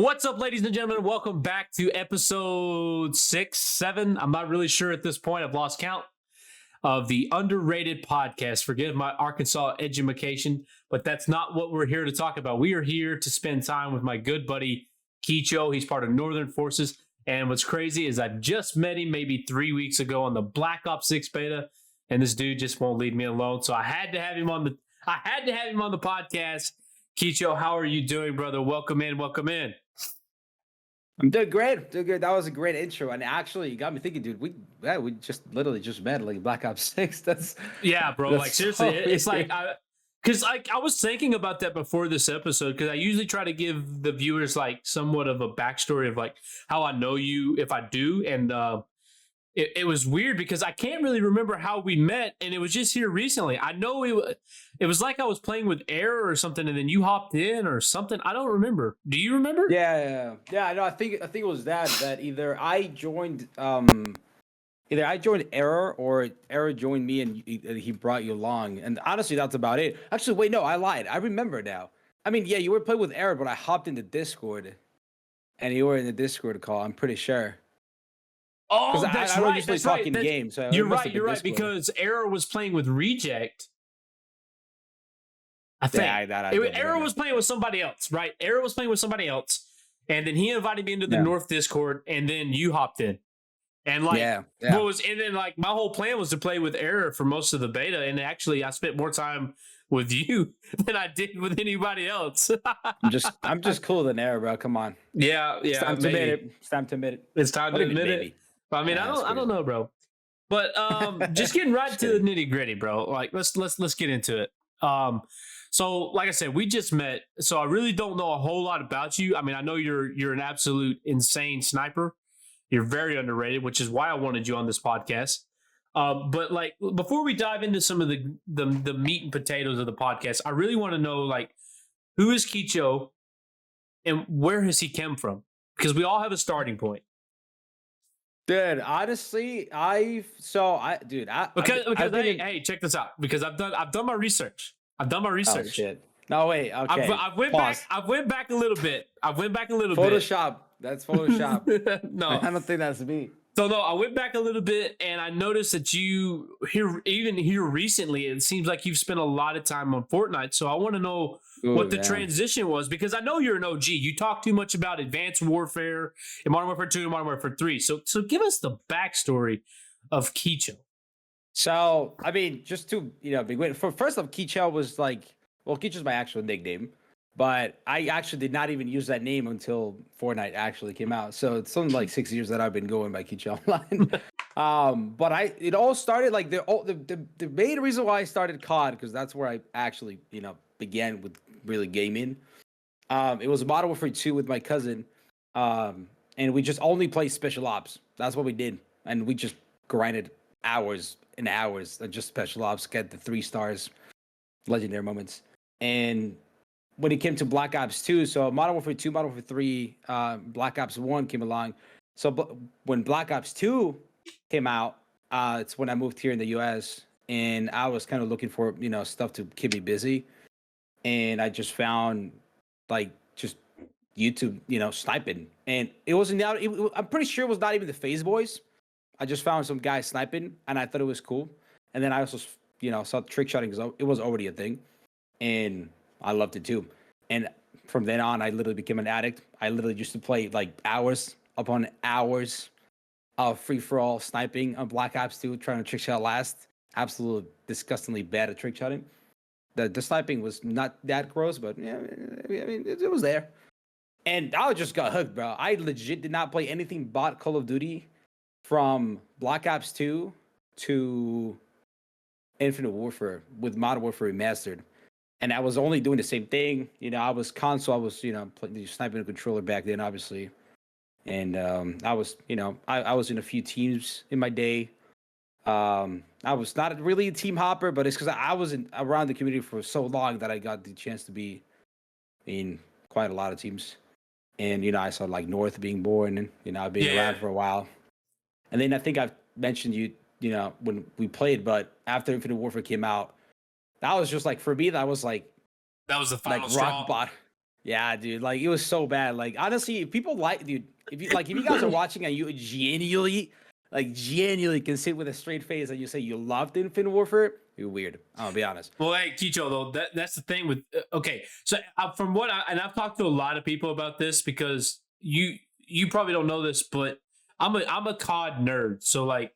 What's up, ladies and gentlemen? Welcome back to episode 6, 7. I'm not really sure at this point. I've lost count of the underrated podcast. Forgive my Arkansas edumacation, but that's not what we're here to talk about. We are here to spend time with my good buddy, Kicho. He's part of Northern Forces. And what's crazy is I just met him maybe 3 weeks ago on the Black Ops 6 beta, and this dude just won't leave me alone. So I had to have him on the podcast. Kicho, how are you doing, brother? Welcome in. I'm doing great. That was a great intro. And actually, you got me thinking, dude, we just literally just met like Black Ops 6. Yeah, bro. That's Like, seriously, so it's weird. like, because I was thinking about that before this episode, because I usually try to give the viewers like somewhat of a backstory of like how I know you if I do. And it was weird because I can't really remember how we met, and it was just here recently. I know it was like I was playing with Air or something, and then you hopped in or something. I don't remember. Do you remember? Yeah. I know. I think it was that either I joined Error or Error joined me and he brought you along. And honestly, that's about it. Actually, wait, no, I lied. I remember now. I mean, yeah, you were playing with Error, but I hopped into Discord, and you were in the Discord call. I'm pretty sure. Oh, that's I don't right. usually That's talk right. in game, so You're it must right. have You're been right. Discord. Because Arrow was playing with Reject. I think Arrow was playing with somebody else, right? Arrow was playing with somebody else, and then he invited me into the North Discord, and then you hopped in, and like, yeah. and then like my whole plan was to play with Arrow for most of the beta, and actually I spent more time with you than I did with anybody else. I'm just cooler than Error, bro. Come on. Yeah. It's time to admit it. It's time to admit it. It's time to admit it. I mean, Yeah, I don't know, bro. But just getting right to the nitty gritty, bro. Like, let's get into it. So like I said, we just met, so I really don't know a whole lot about you. I mean, I know you're an absolute insane sniper. You're very underrated, which is why I wanted you on this podcast. But like, before we dive into some of the meat and potatoes of the podcast, I really want to know, like, who is Kicho and where has he come from? Because we all have a starting point. Dude, honestly, hey, check this out. Because I've done my research. Oh shit! No, wait. Okay. I went back a little bit. Photoshop. That's Photoshop. No, I don't think that's me. So no, I went back a little bit, and I noticed that you here recently, it seems like you've spent a lot of time on Fortnite. So I want to know what the transition was, because I know you're an OG. You talk too much about Advanced Warfare and Modern Warfare 2 and Modern Warfare 3. So give us the backstory of Kicho. So I mean, just to begin. First off, Kicho was Kicho's my actual nickname, but I actually did not even use that name until Fortnite actually came out. So it's something like 6 years that I've been going by Kicho Online. But it all started like the main reason why I started COD, because that's where I actually began with really gaming. It was Modern Warfare 2 with my cousin, and we just only played Special Ops. That's what we did, and we just grinded hours and hours of just Special Ops, get the 3 stars, legendary moments. And when it came to Black Ops 2, so Modern Warfare 2, Modern Warfare 3, Black Ops 1 came along. So when Black Ops 2 came out, it's when I moved here in the US, and I was kind of looking for stuff to keep me busy. And I just found just YouTube, sniping. And it wasn't I'm pretty sure it was not even the FaZe boys. I just found some guy sniping, and I thought it was cool. And then I also, saw trick shotting because it was already a thing, and I loved it too. And from then on, I literally became an addict. I literally used to play like hours upon hours of free-for-all sniping on Black Ops 2, trying to trick shot last. Absolutely disgustingly bad at trick shotting. The sniping was not that gross, but yeah, I mean, it was there. And I just got hooked, bro. I legit did not play anything but Call of Duty from Black Ops 2 to Infinite Warfare with Modern Warfare Remastered. And I was only doing the same thing. I was console. I was, sniping a controller back then, obviously. And I was, I was in a few teams in my day. I was not really a team hopper, but it's because I wasn't around the community for so long that I got the chance to be in quite a lot of teams. And, I saw like North being born, and, I've been around for a while. And then I think I've mentioned when we played, but after Infinite Warfare came out, that was just like, for me, that was the final straw. rock bottom. Yeah, dude. Like it was so bad. Like honestly, if people like, dude, if you guys are watching and you genuinely can sit with a straight face and you say you loved Infinite Warfare, you're weird. I'll be honest. Well, hey, Kicho, though, that's the thing with okay. So from what and I've talked to a lot of people about this because you probably don't know this, but I'm a COD nerd. So like,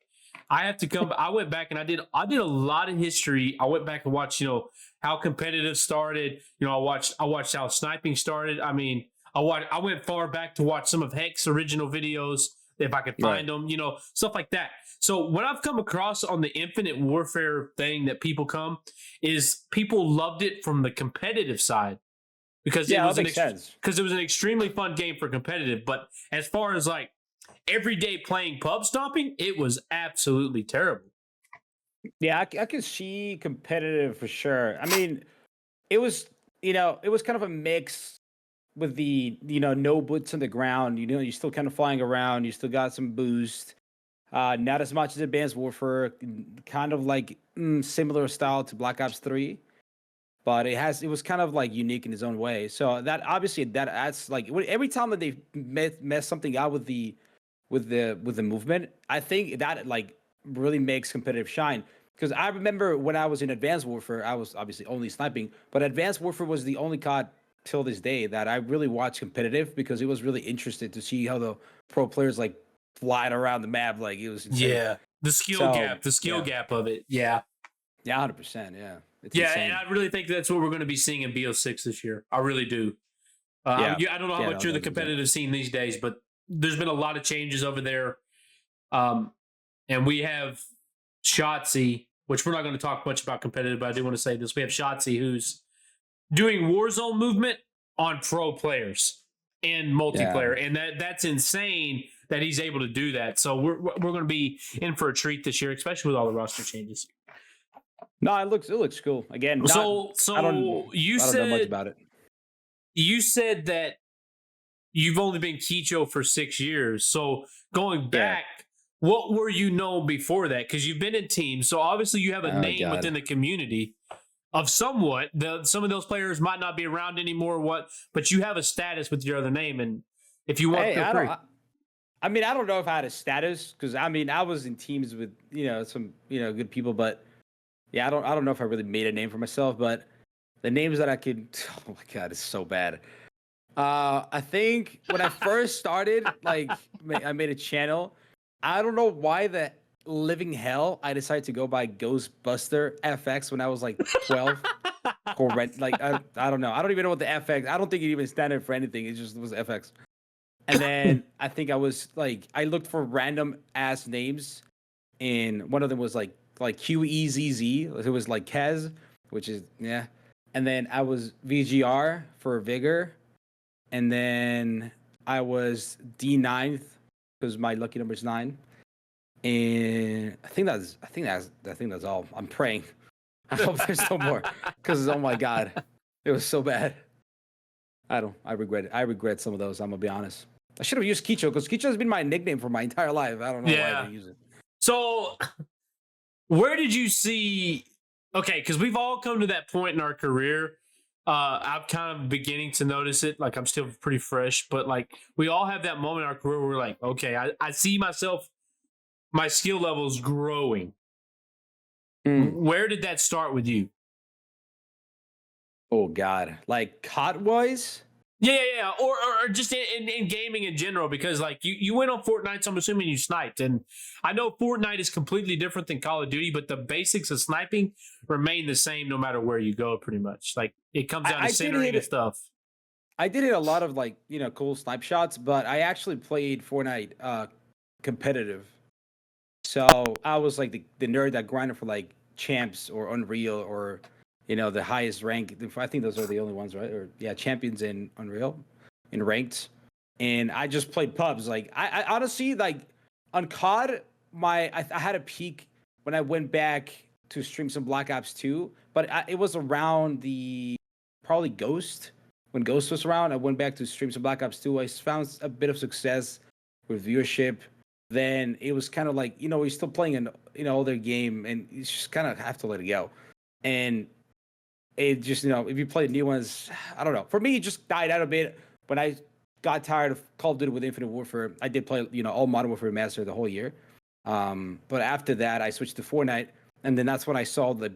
I have to come. I went back and I did a lot of history. I went back and watched how competitive started. I watched how sniping started. I mean, I went far back to watch some of Heck's original videos if I could Right. find them. Stuff like that. So what I've come across on the Infinite Warfare thing that people come is people loved it from the competitive side because it Yeah, was that makes sense. because it was an extremely fun game for competitive. But as far as like everyday playing pub stomping, it was absolutely terrible. Yeah, I can see competitive for sure. I mean, it was it was kind of a mix with the no boots on the ground. You're still kind of flying around. You still got some boost. Not as much as Advanced Warfare, kind of like similar style to Black Ops 3, but it was kind of like unique in its own way. So that obviously that adds like every time that they mess something out with the movement, I think that like really makes competitive shine. Because I remember when I was in Advanced Warfare, I was obviously only sniping, but Advanced Warfare was the only COD till this day that I really watched competitive because it was really interested to see how the pro players like flying around the map. Like it was insane. Yeah, So the skill yeah, gap of it. Yeah, yeah, 100%. Yeah, it's yeah, and insane. I really think that's what we're going to be seeing in BO6 this year. I really do. Yeah, I don't know how yeah, much no, you're the 100%. competitive scene these days, but there's been a lot of changes over there. Um, and we have Shotzi, which we're not going to talk much about competitive, but I do want to say this. We have Shotzi who's doing Warzone movement on pro players and Yeah. multiplayer, and that's insane that he's able to do that. So we're going to be in for a treat this year, especially with all the roster changes. No, it looks cool. Again, not So I don't so you I don't know much said about it. you said that you've only been Kicho for 6 years. So going Yeah. back, what were you known before that? Because you've been in teams, so obviously you have a Oh name God. within the community of somewhat. Some of those players might not be around anymore, but you have a status with your other name, and if you want, Hey, feel I don't. free. I mean, I don't know if I had a status because I mean, I was in teams with some good people, but yeah, I don't know if I really made a name for myself. But the names that I could, oh my God, it's so bad. I think when I first started, like, I made a channel. I don't know why the living hell I decided to go by Ghostbuster FX when I was like 12. Horrend like I don't know. I don't even know what the FX. I don't think it even standard for anything. It just was FX. And then I think I was like I looked for random ass names, and one of them was like QEZZ. It was like Kez, which is yeah. And then I was VGR for Vigor, and then I was D9th because my lucky number is 9. And I think that's all. I'm praying. I hope there's no more because oh my God, it was so bad. I regret it. I regret some of those. I'm gonna be honest. I should have used Kicho because Kicho has been my nickname for my entire life. I don't know why I Yeah. didn't use it. So where did you see? Okay, because we've all come to that point in our career. I'm kind of beginning to notice it. Like I'm still pretty fresh, but like we all have that moment in our career where we're like, okay, I see myself, my skill levels growing. Hmm. Where did that start with you? Oh God, like cot wise. Yeah. Or just in gaming in general, because like you went on Fortnite, so I'm assuming you sniped. And I know Fortnite is completely different than Call of Duty, but the basics of sniping remain the same no matter where you go, pretty much. Like it comes down to I did centering and hit. stuff. I did hit a lot of like cool snipe shots, but I actually played Fortnite competitive. So I was like the nerd that grinded for like champs or Unreal or the highest rank. I think those are the only ones, right? Or yeah, champions in Unreal, in ranked. And I just played pubs. Like I honestly like on COD, I had a peak when I went back to stream some Black Ops 2, but it was around the probably Ghost when Ghost was around. I went back to stream some Black Ops 2. I found a bit of success with viewership. Then it was kind of like we're still playing an older game, and you just kind of have to let it go. And it just, if you play new ones, I don't know. For me, it just died out a bit when I got tired of Call of Duty with Infinite Warfare. I did play, all Modern Warfare Remastered the whole year. But after that, I switched to Fortnite, and then that's when I saw the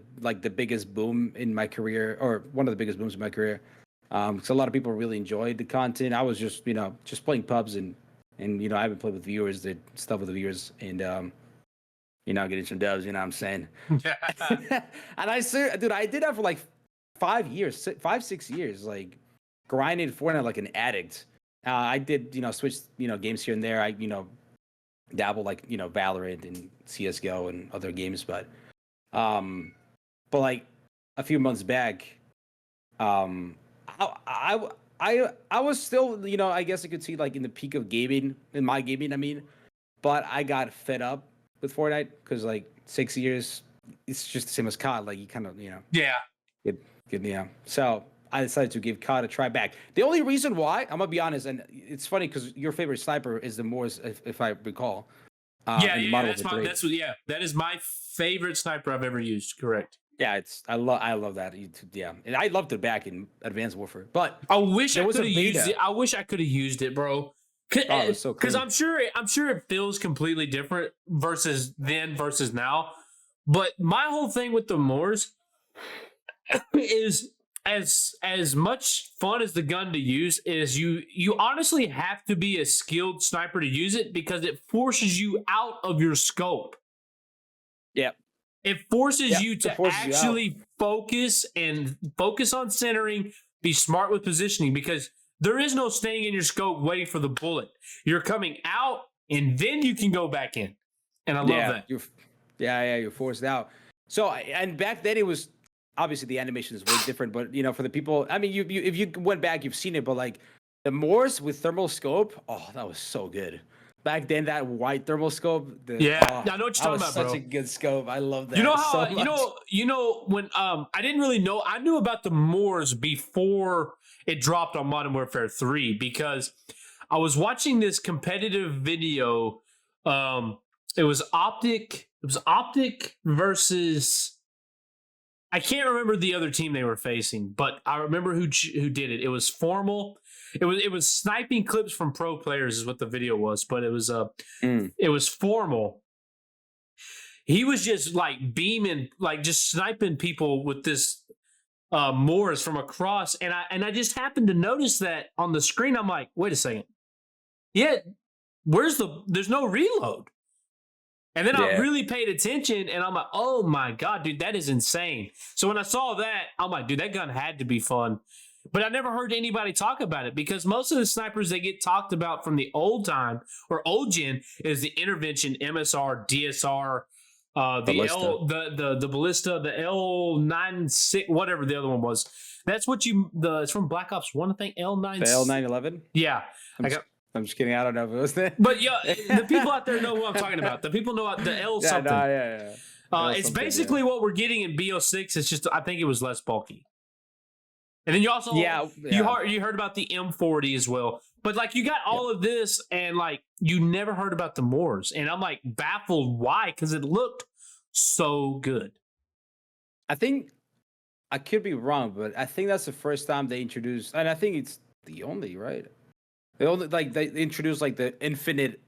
biggest boom in my career, or one of the biggest booms in my career. So a lot of people really enjoyed the content. I was just, just playing pubs and I haven't played with viewers, did stuff with the viewers, and getting some dubs. You know what I'm saying? And I did that for like 5 years, 6 years, like grinding Fortnite like an addict. I did, switch, games here and there. I, dabble like, Valorant and CS:GO and other games, but like a few months back, I was still, I guess I could see like in the peak of gaming, in my gaming, I mean, but I got fed up with Fortnite because like 6 years, it's just the same as COD. Like you kind of, Yeah. So I decided to give COD a try back. The only reason why, I'm gonna be honest, and it's funny because your favorite sniper is the Moors, if I recall. That is my favorite sniper I've ever used. Correct. Yeah, I love that. Yeah, and I loved it back in Advanced Warfare. But I wish I could have used it. I wish I could have used it, bro. Because I'm sure it feels completely different versus then versus now. But my whole thing with the Moors is as much fun as the gun to use is you honestly have to be a skilled sniper to use it because it forces you out of your scope. Yep. It forces you to actually focus on centering, be smart with positioning, because there is no staying in your scope waiting for the bullet. You're coming out and then you can go back in. And I love that. You're forced out. So, and back then it was, obviously the animation is way different, but for the people, I mean, if you went back, you've seen it, but like the Moors with thermal scope, oh, that was so good. Back then, that white thermal scope, I know what you're talking about, bro. Such a good scope. I love that. You know how when I didn't really know. I knew about the Moors before it dropped on Modern Warfare 3 because I was watching this competitive video. It was Optic versus. I can't remember the other team they were facing, but I remember who did it. It was Formal. It was sniping clips from pro players is what the video was, but it was it was Formal. He was just like beaming, like just sniping people with this Moors from across, and I just happened to notice that on the screen. I'm like, wait a second, there's no reload. And then I really paid attention, and I'm like, oh my god, dude, that is insane. So when I saw that, I'm like, dude, that gun had to be fun. But I never heard anybody talk about it because most of the snipers that get talked about from the old time or old gen is the intervention, MSR, DSR, the ballista, the L96, whatever the other one was. That's what it's from Black Ops 1, I think, L9. The L911? Yeah. I'm just kidding. I don't know if it was there. But the people out there know who I'm talking about. The people know the L something. It's basically what we're getting in BO6. It's just I think it was less bulky. And then you also you heard about the M40 as well. But like you got all of this and like you never heard about the Moors. And I'm like baffled why, because it looked so good. I think I could be wrong, but I think that's the first time they introduced, and I think it's the only, right? They introduced like the infinite,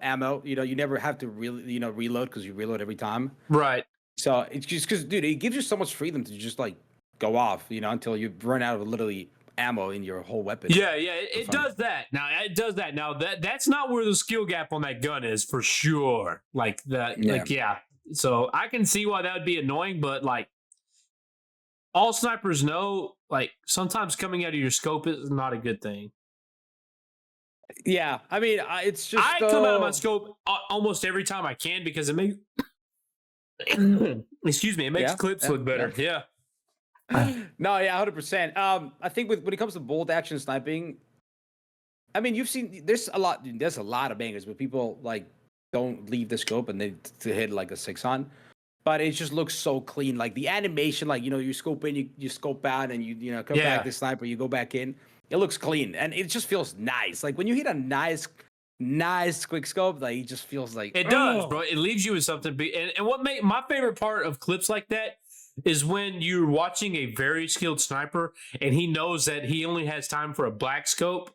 ammo. You never have to really, reload because you reload every time. Right. So it's just because, dude, it gives you so much freedom to just like go off, until you run out of literally ammo in your whole weapon. Yeah, it does that. Now it does that. Now that's not where the skill gap on that gun is for sure. Like that. So I can see why that would be annoying, but like all snipers know, like sometimes coming out of your scope is not a good thing. Yeah, I mean, it's just I come out of my scope almost every time I can because it makes it makes clips look better. Yeah. No, yeah, 100%. I think when it comes to bolt action sniping, I mean, you've seen there's a lot of bangers where people like don't leave the scope and they to hit like a 6-on, but it just looks so clean. Like the animation, like you scope in, you scope out, and you come back to sniper, you go back in. It looks clean and it just feels nice. Like when you hit a nice quick scope, like it just feels like it does, bro. It leaves you with something. And what my favorite part of clips like that is when you're watching a very skilled sniper and he knows that he only has time for a black scope.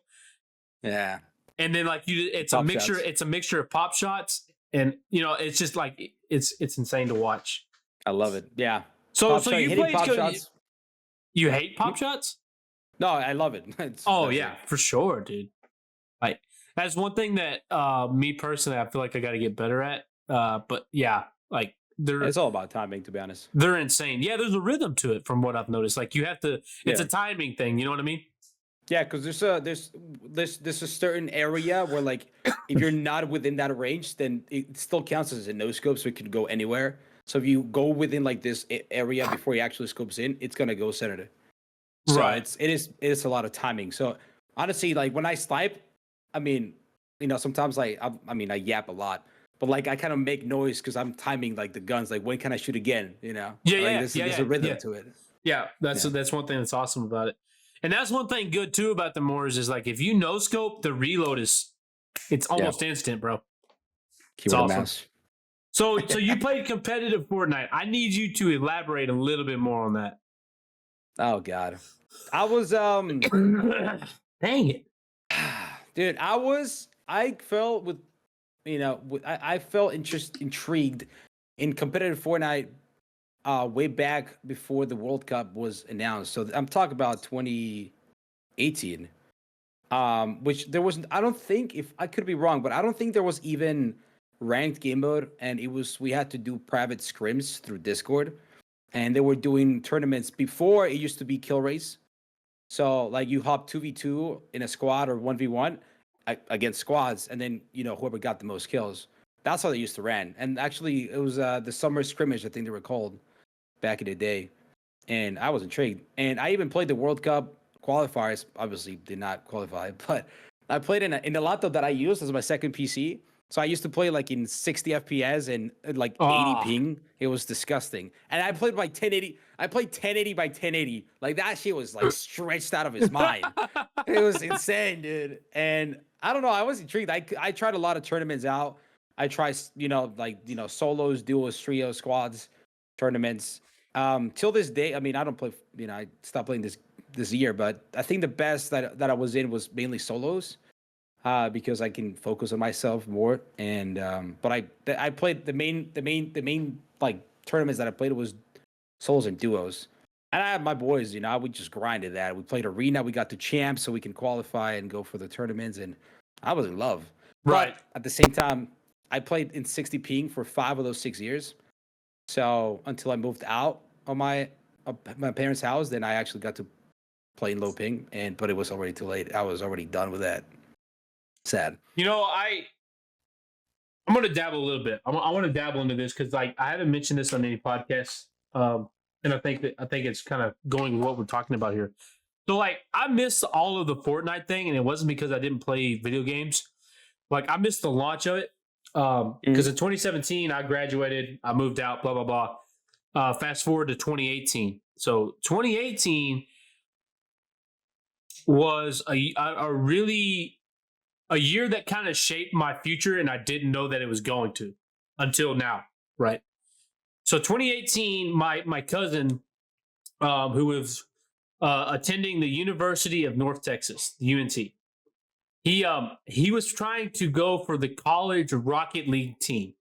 Yeah. And then like it's Pop a mixture. shots. It's a mixture of pop shots, and it's just like it's insane to watch. I love it. Yeah. So Pop so shot, you hitting played. pop shots. You hate pop shots? No, I love it. Oh yeah, for sure, dude. Like that's one thing that me personally, I feel like I got to get better at. But yeah, like It's all about timing, to be honest. they're insane. Yeah, there's a rhythm to it, from what I've noticed. Like you have to. It's Yeah. a timing thing. You know what I mean? Yeah, because there's a certain area where like if you're not within that range, then it still counts as a no scope, so it can go anywhere. So if you go within like this area before he actually scopes in, it's gonna go center. So Right. it is a lot of timing. So honestly, like when I snipe, I mean, sometimes like I yap a lot, but like I kind of make noise because I'm timing like the guns. Like when can I shoot again? Yeah, Like, yeah, there's yeah, a rhythm yeah. to it. Yeah, Yeah. that's one thing that's awesome about it. And that's one thing good too about the Moors is like if you no scope, the reload it's Yeah. almost instant, bro. Keyboard and awesome. mouse. So you played competitive Fortnite. I need you to elaborate a little bit more on that. Oh God, I was Dang it. dude. I felt with I felt intrigued in competitive Fortnite way back before the World Cup was announced. So I'm talking about 2018. Which there wasn't. I don't think, if I could be wrong, but I don't think there was even ranked game mode, and we had to do private scrims through Discord, and they were doing tournaments before. It used to be kill race. So like you hop 2v2 in a squad or 1v1 against squads, and then whoever got the most kills. That's how they used to ran. And actually, it was the summer scrimmage, I think they were called back in the day. And I was intrigued. And I even played the World Cup qualifiers. Obviously, did not qualify, but I played in the laptop that I used as my second PC. So I used to play like in 60 FPS and like 80 ping. It was disgusting. And I played by 1080. I played 1080 by 1080. Like that shit was like stretched out of his mind. It was insane, dude. And I don't know. I was intrigued. I tried a lot of tournaments out. I tried, solos, duos, trios, squads, tournaments. Till this day, I mean, I don't play. I stopped playing this year, but I think the best that I was in was mainly solos, because I can focus on myself more. And but I played the main like tournaments that I played was solos and duos. And I had my boys, we just grinded that. We played arena, we got to champ so we can qualify and go for the tournaments, and I was in love. Right. But at the same time, I played in 60 ping for 5 of those 6 years. So until I moved out of my parents' house, then I actually got to play in low ping, but it was already too late. I was already done with that. Sad. I'm gonna dabble a little bit. I want to dabble into this because like I haven't mentioned this on any podcasts, and I think it's kind of going with what we're talking about here. So like I missed all of the Fortnite thing, and it wasn't because I didn't play video games. Like I missed the launch of it because in 2017 I graduated, I moved out, blah blah blah. Fast forward to 2018. So 2018 was a really a year that kind of shaped my future, and I didn't know that it was going to until now, right? So 2018, my cousin, who was attending the University of North Texas, the UNT, he was trying to go for the college Rocket League team.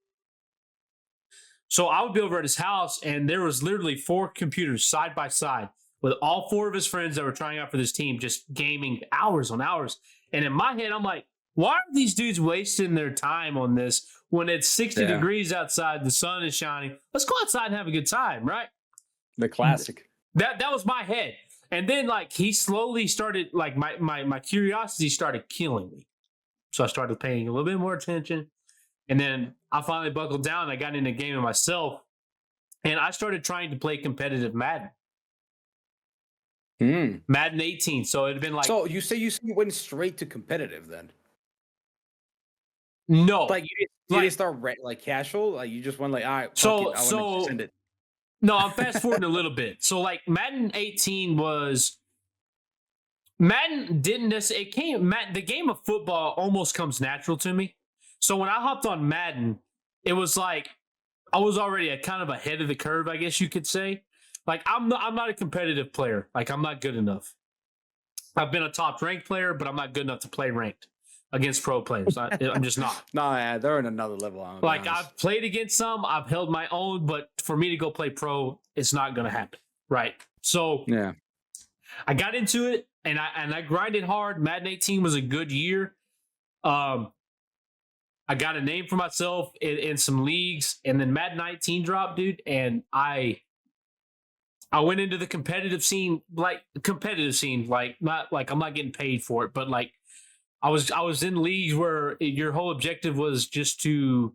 So I would be over at his house, and there was literally 4 computers side by side with all 4 of his friends that were trying out for this team, just gaming hours on hours. And in my head, I'm like, why are these dudes wasting their time on this when it's 60 degrees outside, the sun is shining? Let's go outside and have a good time, right? The classic. That was my head. And then like he slowly started, like my curiosity started killing me. So I started paying a little bit more attention. And then I finally buckled down. I got into gaming myself, and I started trying to play competitive Madden. Madden 18. So it'd been like. So you went straight to competitive then? No, like you didn't start like casual. Like you just went like, all right. I want to send it. No, I'm fast forwarding a little bit. So like Madden 18 was. Madden didn't necessarily. The game of football almost comes natural to me. So when I hopped on Madden, it was like I was already kind of ahead of the curve, I guess you could say. Like I'm not a competitive player. Like I'm not good enough. I've been a top ranked player, but I'm not good enough to play ranked against pro players. I'm just not. No, yeah, they're in another level. Like I've played against some, I've held my own, but for me to go play pro, it's not going to happen, right? So yeah, I got into it and I grinded hard. Madden 18 was a good year. I got a name for myself in some leagues, and then Madden 19 dropped, dude, and I went into the competitive scene, like not like I'm not getting paid for it, but like I was in leagues where your whole objective was just to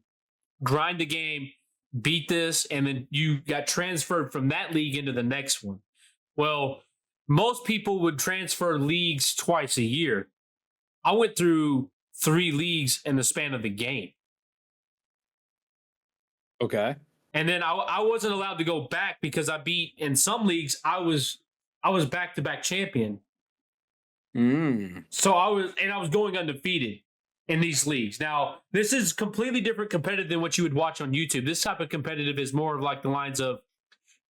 grind the game, beat this, and then you got transferred from that league into the next one. Well, most people would transfer leagues twice a year. I went through 3 leagues in the span of the game. okay. And then I wasn't allowed to go back because I beat in some leagues I was back-to-back champion. So I was going undefeated in these leagues. Now, this is completely different competitive than what you would watch on YouTube. This type of competitive is more of like the lines of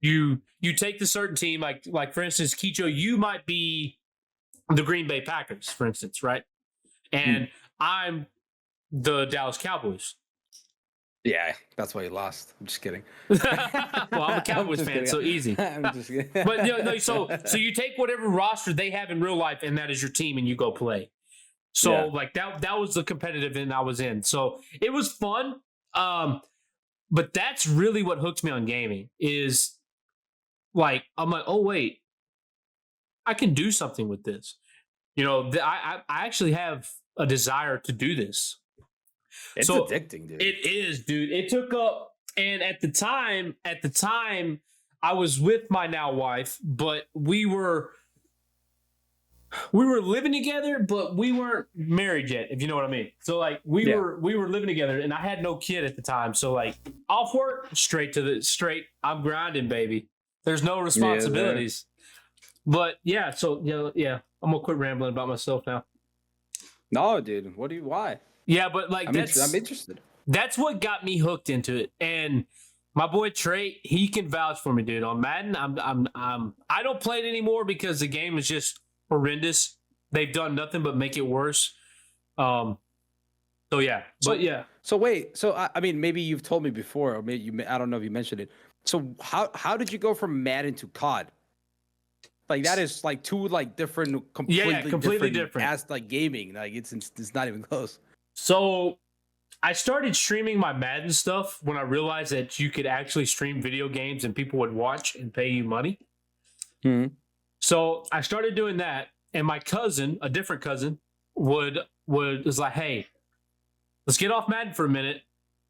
you take the certain team, like for instance, Kicho, you might be the Green Bay Packers, for instance, right? And I'm the Dallas Cowboys. Yeah, that's why you lost. I'm just kidding. Well, I'm a Cowboys fan, so easy. I'm just kidding. But no, so you take whatever roster they have in real life, and that is your team, and you go play. So like that was the competitive end I was in. So it was fun. But that's really what hooked me on gaming is like I'm like, oh wait, I can do something with this. You know, I actually have a desire to do this. It's addicting, dude. It is, dude. It took up, and at the time, I was with my now wife, but we were living together, but we weren't married yet, if you know what I mean. So like we were living together, and I had no kid at the time. So like off work, straight. I'm grinding, baby. There's no responsibilities. But yeah, so I'm gonna quit rambling about myself now. No, dude. Why? Yeah, but like I'm interested. That's what got me hooked into it. And my boy Trey, he can vouch for me, dude. On Madden, I don't play it anymore because the game is just horrendous. They've done nothing but make it worse. So yeah. So wait. So I mean, maybe you've told me before, or maybe I don't know if you mentioned it. So how did you go from Madden to COD? Like that is like two like different, completely different as like gaming. Like it's not even close. So I started streaming my Madden stuff when I realized that you could actually stream video games and people would watch and pay you money. So I started doing that, and my cousin, a different cousin, was like, "Hey, let's get off Madden for a minute.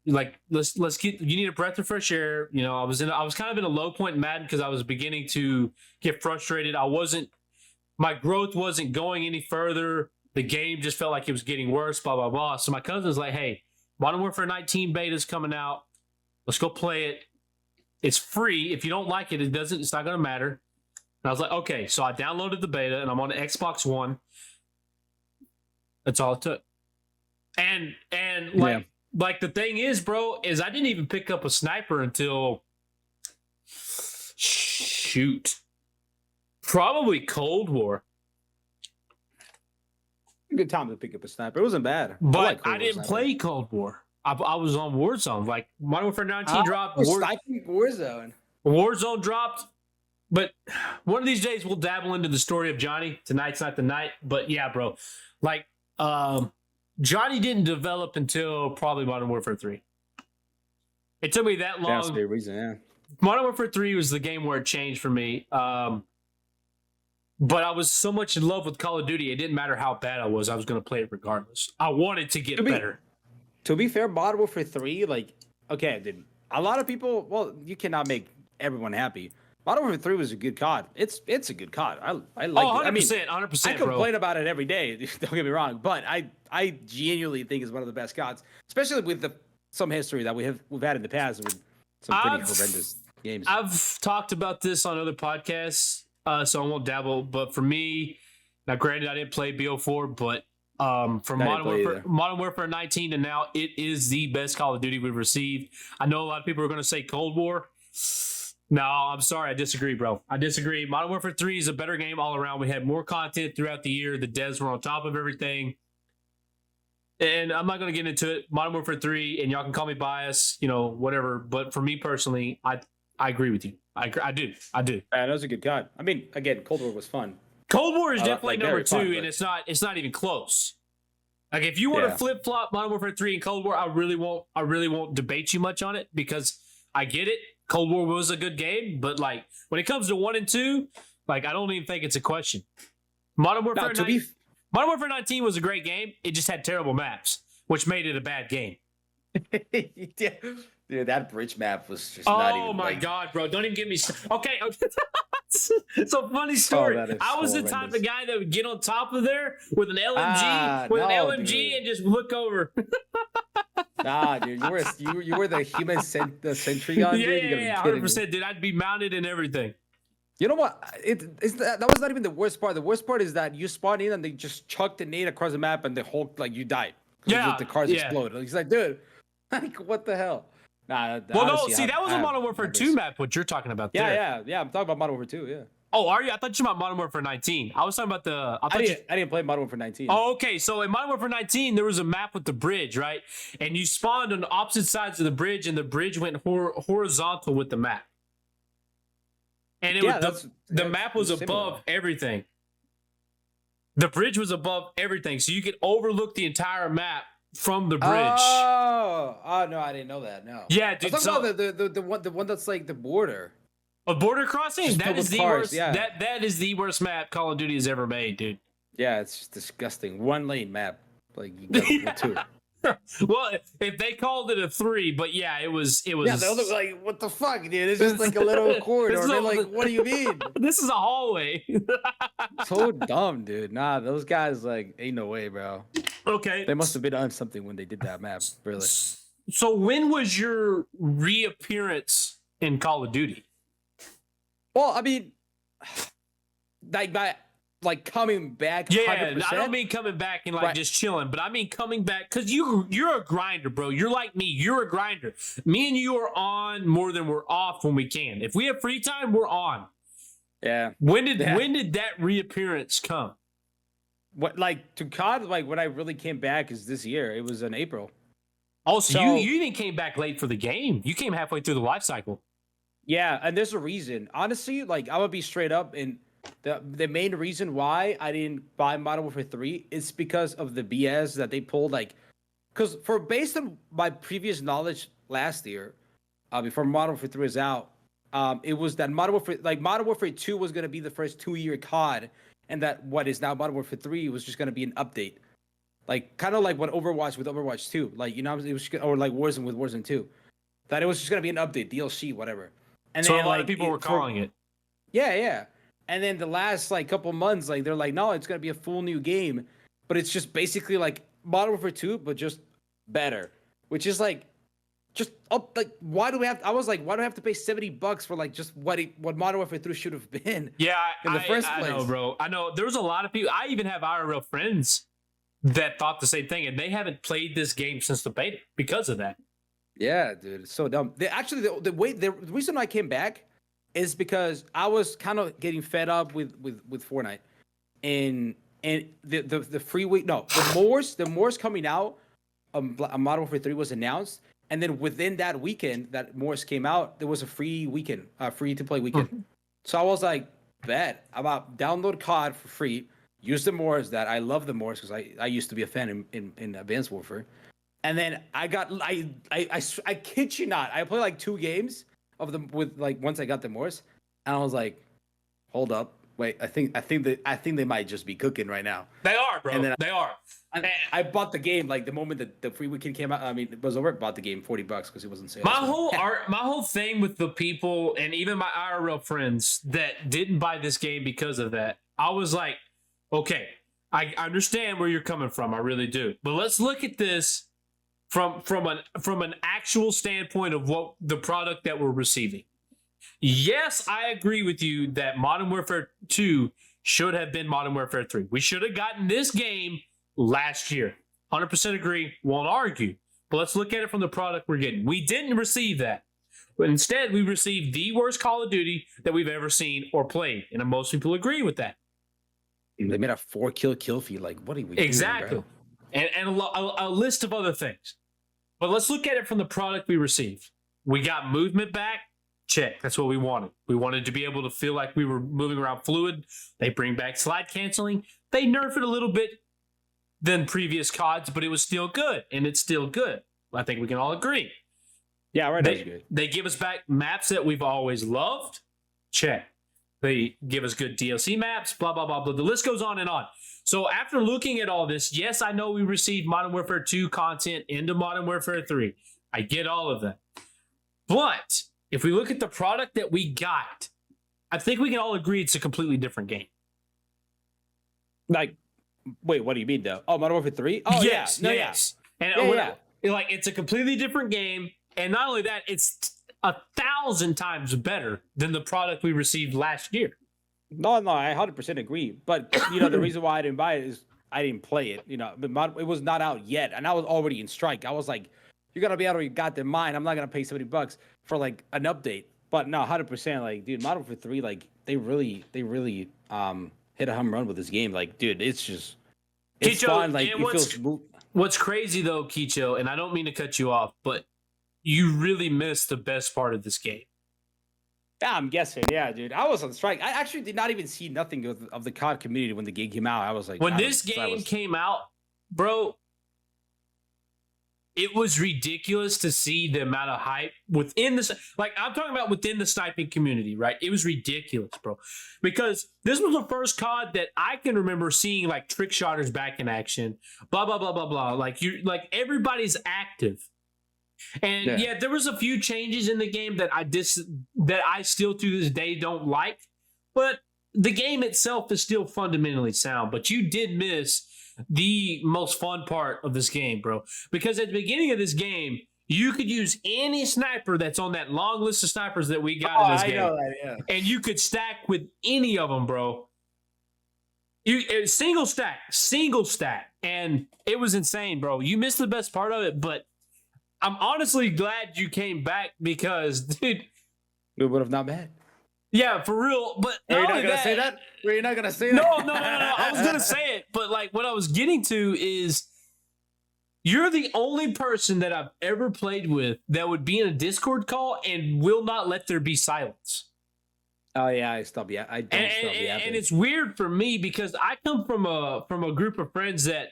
Like, let's get. You need a breath of fresh air." You know, I was kind of in a low point in Madden because I was beginning to get frustrated. My growth wasn't going any further. The game just felt like it was getting worse, blah, blah, blah. So my cousin was like, hey, Modern Warfare 19 beta is coming out. Let's go play it. It's free. If you don't like it, it's not going to matter. And I was like, okay. So I downloaded the beta, and I'm on the Xbox One. That's all it took. And like the thing is, bro, is I didn't even pick up a sniper until, probably Cold War. Good time to pick up a sniper. It wasn't bad. But I didn't play Cold War. I was on Warzone. Like Modern Warfare 19 dropped. Warzone. Warzone dropped. But one of these days we'll dabble into the story of Johnny. Tonight's not the night. But yeah, bro. Like Johnny didn't develop until probably Modern Warfare 3. It took me that long. That's a good reason, yeah. Modern Warfare 3 was the game where it changed for me. But I was so much in love with Call of Duty, it didn't matter how bad I was going to play it regardless. I wanted to get better. To be fair, Modern Warfare 3, like, okay, dude, a lot of people, well, you cannot make everyone happy. Modern Warfare 3 was a good COD. It's a good COD. I like it. 100%, I mean, 100%, I complain about it every day, don't get me wrong, but I genuinely think it's one of the best CODs, especially with some history that we've had in the past with some pretty horrendous games. I've talked about this on other podcasts. So I won't dabble, but for me, now granted I didn't play BO4, but from Modern Warfare 19 to now, it is the best Call of Duty we've received. I know a lot of people are going to say Cold War. No, I'm sorry. I disagree, bro. I disagree. Modern Warfare 3 is a better game all around. We had more content throughout the year. The devs were on top of everything. And I'm not going to get into it. Modern Warfare 3, and y'all can call me biased, whatever. But for me personally, I agree with you. I do. That was a good cut. I mean, again, Cold War was fun. Cold War is definitely like, number very 2, fun, and it's not even close. Like if you want to flip flop Modern Warfare 3 and Cold War, I really won't debate you much on it because I get it. Cold War was a good game, but like when it comes to 1 and 2, like I don't even think it's a question. Modern Warfare 19 was a great game. It just had terrible maps, which made it a bad game. Dude, that bridge map was just not even. Oh my god, bro! Don't even get me. Okay, it's a funny story. I was the type of guy that would get on top of there with an LMG, and just look over. Nah, dude, you were the human sentry gun. Yeah, 100%, dude. I'd be mounted and everything. You know what? That was not even the worst part. The worst part is that you spawn in and they just chucked a nade across the map and the whole you died. Yeah, the cars exploded. He's like, dude, like what the hell? Nah. Well, honestly, that was a Modern Warfare 2 map. What you're talking about there? Yeah. I'm talking about Modern Warfare 2. Yeah. Oh, are you? I thought you meant Modern Warfare 19. I was talking about I didn't play Modern Warfare 19. Oh, okay. So in Modern Warfare 19, there was a map with the bridge, right? And you spawned on the opposite sides of the bridge, and the bridge went horizontal with the map. And the map was above everything. The bridge was above everything, so you could overlook the entire map from the bridge. Oh no, I didn't know that. No. Yeah, dude. I thought the one that's like the border. A border crossing? That is the worst. Yeah. That is the worst map Call of Duty has ever made, dude. Yeah, it's just disgusting. 1 lane map, like you got 2. Well, if they called it a 3, but yeah, it was. Yeah, they look like, what the fuck, dude? It's just like a little corridor. They're like, what do you mean? This is a hallway. So dumb, dude. Nah, those guys like ain't no way, bro. Okay, they must have been on something when they did that map, really. So when was your reappearance in Call of Duty? Well, I mean, like coming back. Yeah, 100%. I don't mean coming back and like just chilling, but I mean coming back because you're a grinder, bro. You're like me. You're a grinder. Me and you are on more than we're off when we can. If we have free time, we're on. Yeah. When did that reappearance come? What to COD? Like when I really came back is this year. It was in April. Oh, so you even came back late for the game. You came halfway through the life cycle. Yeah, and there's a reason. Honestly, like I would be straight up, and the main reason why I didn't buy Modern Warfare 3 is because of the BS that they pulled. Like, because based on my previous knowledge last year, before Modern Warfare 3 was out, it was that Modern Warfare 2 was gonna be the first 2-year COD, and that what is now Modern Warfare 3 was just gonna be an update, like kind of like what Overwatch with Overwatch 2, like it was, or like Warzone with Warzone 2, that it was just gonna be an update, DLC, whatever. And so then, a lot of people were calling it. Yeah. And then the last couple months, they're like, no, it's gonna be a full new game, but it's just basically like Modern Warfare 2, but just better. Which is like, just up. Like, why do we have? I was like, why do I have to pay $70 for like just what Modern Warfare 3 should have been? Yeah, in the first place. I know, bro. I know. There was a lot of people. I even have IRL friends that thought the same thing, and they haven't played this game since the beta because of that. Yeah, dude, it's so dumb. The reason I came back is because I was kind of getting fed up with Fortnite, and the free week. No, the Moors coming out. Modern Warfare 3 was announced, and then within that weekend that Moors came out, there was a free weekend, free to play weekend. So I was like, bet I'm about download COD for free, use the Moors. That I love the Moors because I used to be a fan in Advanced Warfare. And then I kid you not, I played like 2 games of them with like once I got the Morse, and I was like, hold up, wait, I think they might just be cooking right now. They are, bro. And then they are. I bought the game like the moment that the free weekend came out. I mean, it was over. Bought the game $40 because it wasn't sale. My whole thing with the people and even my IRL friends that didn't buy this game because of that, I was like, okay, I understand where you're coming from, I really do, but let's look at this from an actual standpoint of what the product that we're receiving. Yes, I agree with you that Modern Warfare 2 should have been Modern Warfare 3. We should have gotten this game last year. 100% agree, won't argue. But let's look at it from the product we're getting. We didn't receive that. But instead, we received the worst Call of Duty that we've ever seen or played, and most people agree with that. They made a 4-kill feed. Like, what are we exactly. doing, bro? And a list of other things. But let's look at it from the product we received. We got movement back. Check. That's what we wanted. We wanted to be able to feel like we were moving around fluid. They bring back slide canceling. They nerf it a little bit than previous CODs, but it was still good, and it's still good. I think we can all agree. Yeah, right. That's good. They give us back maps that we've always loved. Check. They give us good DLC maps, blah, blah, blah, blah. The list goes on and on. So after looking at all this, yes, I know we received Modern Warfare 2 content into Modern Warfare 3. I get all of that. But if we look at the product that we got, I think we can all agree it's a completely different game. Like, wait, what do you mean, though? Oh, Modern Warfare 3? Oh, yes, yeah. yes. And like, it's a completely different game. And not only that, it's 1,000 times better than the product we received last year. No, I 100% agree. But, the reason why I didn't buy it is I didn't play it. But it was not out yet. And I was already in strike. I was like, you're going to be out of your goddamn mind. I'm not going to pay $70 for, like, an update. But no, 100%. Like, dude, Modern Warfare 3, like, they really hit a home run with this game. Like, dude, it's just, it's Kicho, fun. Like, it feels smooth. What's crazy, though, Kicho, and I don't mean to cut you off, but you really missed the best part of this game. Yeah, I'm guessing. Yeah, dude. I was on strike. I actually did not even see nothing of the COD community when the game came out. I was like, when this game came out, bro, it was ridiculous to see the amount of hype within the, like, I'm talking about within the sniping community, right? It was ridiculous, bro, because this was the first COD that I can remember seeing, like, trick shotters back in action, blah, blah, blah, blah, blah. Like, everybody's active. And yeah, there was a few changes in the game that I still to this day don't like, but the game itself is still fundamentally sound. But you did miss the most fun part of this game, bro, because at the beginning of this game, you could use any sniper that's on that long list of snipers that we got in this game. Know that, yeah. And you could stack with any of them, bro. Single stack, and it was insane, bro. You missed the best part of it, but I'm honestly glad you came back because, dude, we would have not met. Yeah, for real. But Were you not gonna say that? Were you not gonna say that? No. I was gonna say it, but like what I was getting to is, you're the only person that I've ever played with that would be in a Discord call and will not let there be silence. Oh yeah, I don't stop yapping. And it's weird for me because I come from a group of friends that,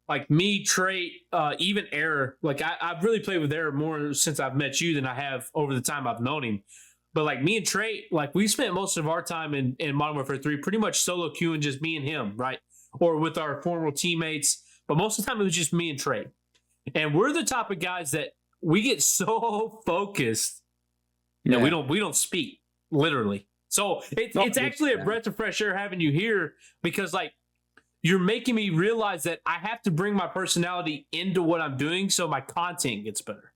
like me, Trey, even Error. Like I've really played with Error more since I've met you than I have over the time I've known him. But like me and Trey, like we spent most of our time in Modern Warfare 3 pretty much solo queuing, just me and him, right? Or with our former teammates. But most of the time it was just me and Trey. And we're the type of guys that we get so focused that we don't speak, literally. So it's actually a breath of fresh air having you here, because like you're making me realize that I have to bring my personality into what I'm doing so my content gets better.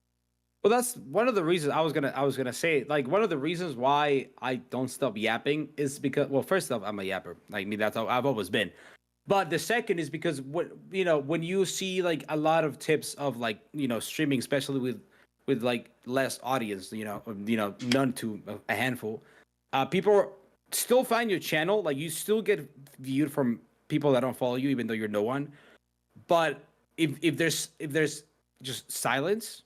Well, that's one of the reasons I was gonna say, like, one of the reasons why I don't stop yapping is because, well, first off, I'm a yapper. Like me, that's how I've always been. But the second is because when you see like a lot of tips of like streaming, especially with like less audience, none to a handful, people still find your channel. Like you still get viewed from people that don't follow you, even though you're no one. But if there's just silence,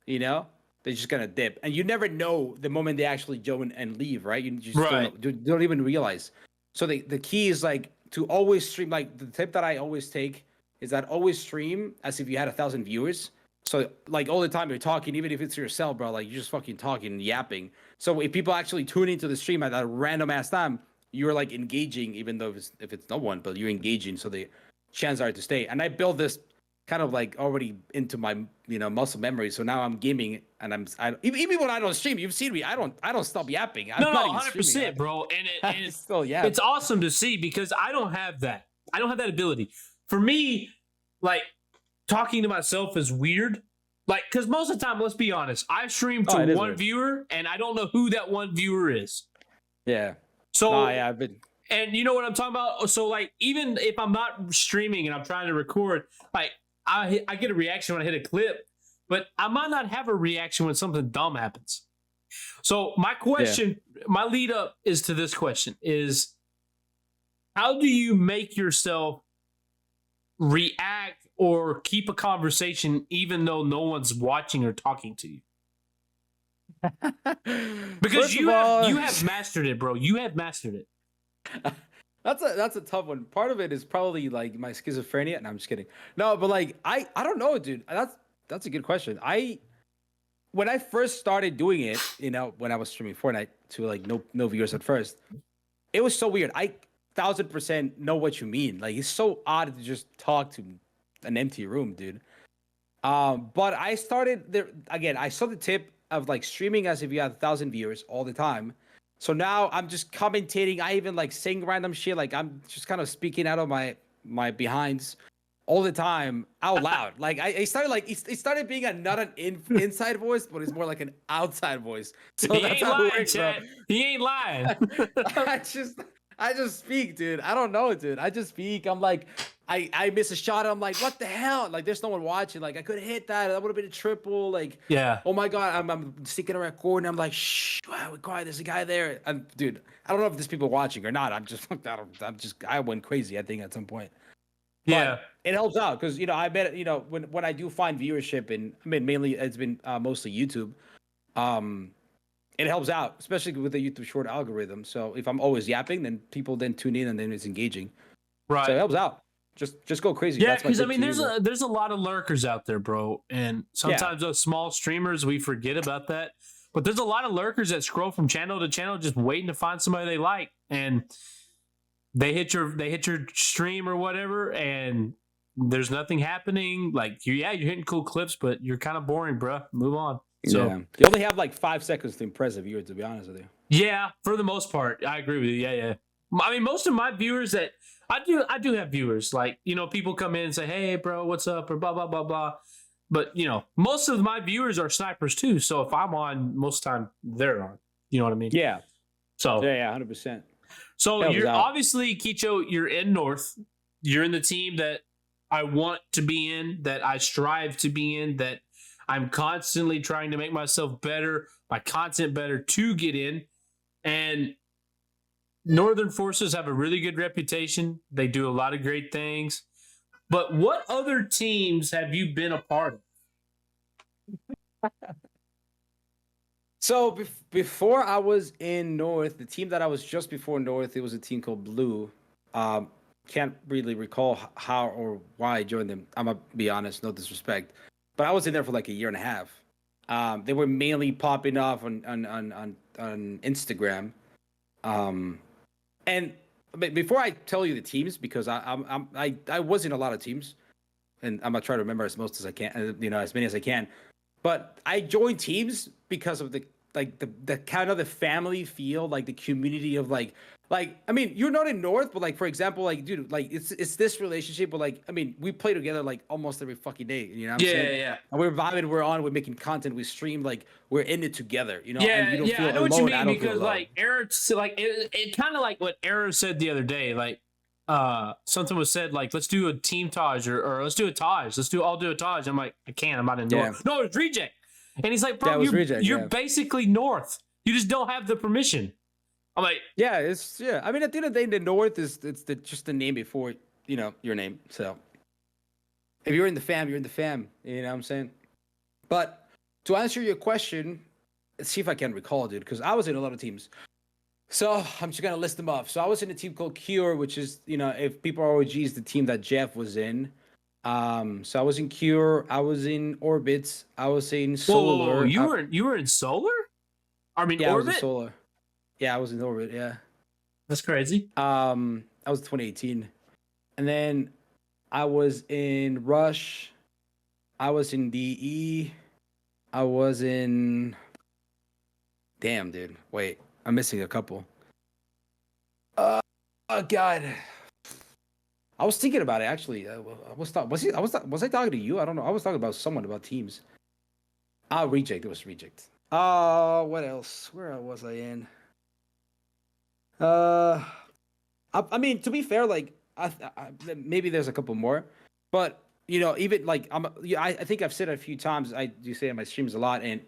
they're just gonna dip, and you never know the moment they actually join and leave, right? You just don't even realize. So the key is like to always stream. Like the tip that I always take is that always stream as if you had 1,000 viewers. So like all the time you're talking, even if it's yourself, bro, like you're just fucking talking and yapping. So if people actually tune into the stream at that random ass time, you're like engaging, even though if it's no one, but you're engaging, so the chances are to stay. And I built this kind of like already into my muscle memory. So now I'm gaming, and even when I don't stream, you've seen me. I don't stop yapping. I'm not even 100%, bro. And it's still it's awesome to see, because I don't have that. I don't have that ability. For me, like talking to myself is weird. Like, because most of the time, let's be honest, I stream to one viewer, and I don't know who that one viewer is. Yeah. So I've been. And you know what I'm talking about? So like, even if I'm not streaming and I'm trying to record, like I get a reaction when I hit a clip, but I might not have a reaction when something dumb happens. So my question, my lead up is to this question is how do you make yourself react or keep a conversation even though no one's watching or talking to you? Because First of all, you have mastered it, bro. You have mastered it. that's a tough one. Part of it is probably like my schizophrenia. And I'm just kidding. No, but like I don't know, dude. That's a good question. When I first started doing it, when I was streaming Fortnite to like no viewers at first, it was so weird. I 1000% know what you mean. Like it's so odd to just talk to an empty room, dude. But I started there again. I saw the tip of like streaming as if you had 1,000 viewers all the time. So now I'm just commentating. I even like saying random shit. Like I'm just kind of speaking out of my behinds all the time out loud. Like I started like it started being not an inside voice, but it's more like an outside voice. So He that's ain't how lying, it works, chat. bro. He ain't lying. I just speak, dude. I don't know, dude. I just speak. I'm like, I miss a shot. I'm like, what the hell? Like, there's no one watching. Like, I could have hit that. That would have been a triple. Like, Yeah. oh my god, I'm sticking around corner. I'm like, shh, wow, quiet. There's a guy there. And dude, I don't know if there's people watching or not. I went crazy. I think at some point. Yeah. But it helps out because I bet when I do find viewership, and I mean mainly it's been mostly YouTube. It helps out, especially with the YouTube short algorithm. So if I'm always yapping, then people then tune in and then it's engaging. Right. So it helps out. Just go crazy. Yeah, That's my because I tip mean, to you, there's a lot of lurkers out there, bro, and sometimes those small streamers we forget about that. But there's a lot of lurkers that scroll from channel to channel, just waiting to find somebody they like, and they hit your stream or whatever, and there's nothing happening. Like you're hitting cool clips, but you're kind of boring, bro. Move on. So yeah. You only have like 5 seconds to impress a viewer, to be honest with you. yeah, for the most part, I agree with you. Yeah. I mean, most of my viewers that I do have viewers. Like, people come in and say, "Hey, bro, what's up?" or blah blah blah blah. But most of my viewers are snipers too. So if I'm on, most of the time they're on. You know what I mean? Yeah. So yeah, 100%. So you're obviously, Kicho, you're in North. You're in the team that I want to be in, that I strive to be in, that I'm constantly trying to make myself better, my content better to get in. And Northern Forces have a really good reputation. They do a lot of great things. But what other teams have you been a part of? So before I was in North, the team that I was just before North, it was a team called Blue. Can't really recall how or why I joined them. I'm gonna be honest, no disrespect, but I was in there for like a year and a half. They were mainly popping off on Instagram. And before I tell you the teams, because I was in a lot of teams, and I'm gonna try to remember as most as I can, as many as I can. But I joined teams because of the kind of the family feel, like the community of like I mean, you're not in North, but like for example, like dude, like it's this relationship, but like I mean, we play together like almost every fucking day, you know what I'm saying? Yeah. And we're vibing, we're making content, we stream, like we're in it together, Yeah, and you don't feel I know alone. what you mean, because feel like Eric, like it kind of like what Eric said the other day, like something was said like, let's do a team Taj or let's do a Taj, I'll do a Taj. I'm like, I can't, I'm not in North. No, it's Reject. And he's like, bro, you're basically North. You just don't have the permission. I'm like, yeah, I mean, at the end of the day, the North is just the name before your name. So if you're in the fam, you're in the fam. You know what I'm saying? But to answer your question, let's see if I can recall, dude, because I was in a lot of teams. So I'm just gonna list them off. So I was in a team called Cure, which is if people are OGs, the team that Jeff was in. So I was in Cure, I was in Orbits, I was in Solar. Whoa, you were in Solar? I mean, yeah, Orbit? I was in Solar. Yeah, I was in Orbit. Yeah, that's crazy. I was 2018, and then I was in Rush, I was in DE, I was in. Damn, dude. Wait, I'm missing a couple. Oh God. I was thinking about it actually. Was I talking to you? I don't know. I was talking about someone about teams. Reject. It was Reject. What else? Where was I in? I mean, to be fair, like maybe there's a couple more, but even like I think I've said it a few times. I do say in my streams a lot, and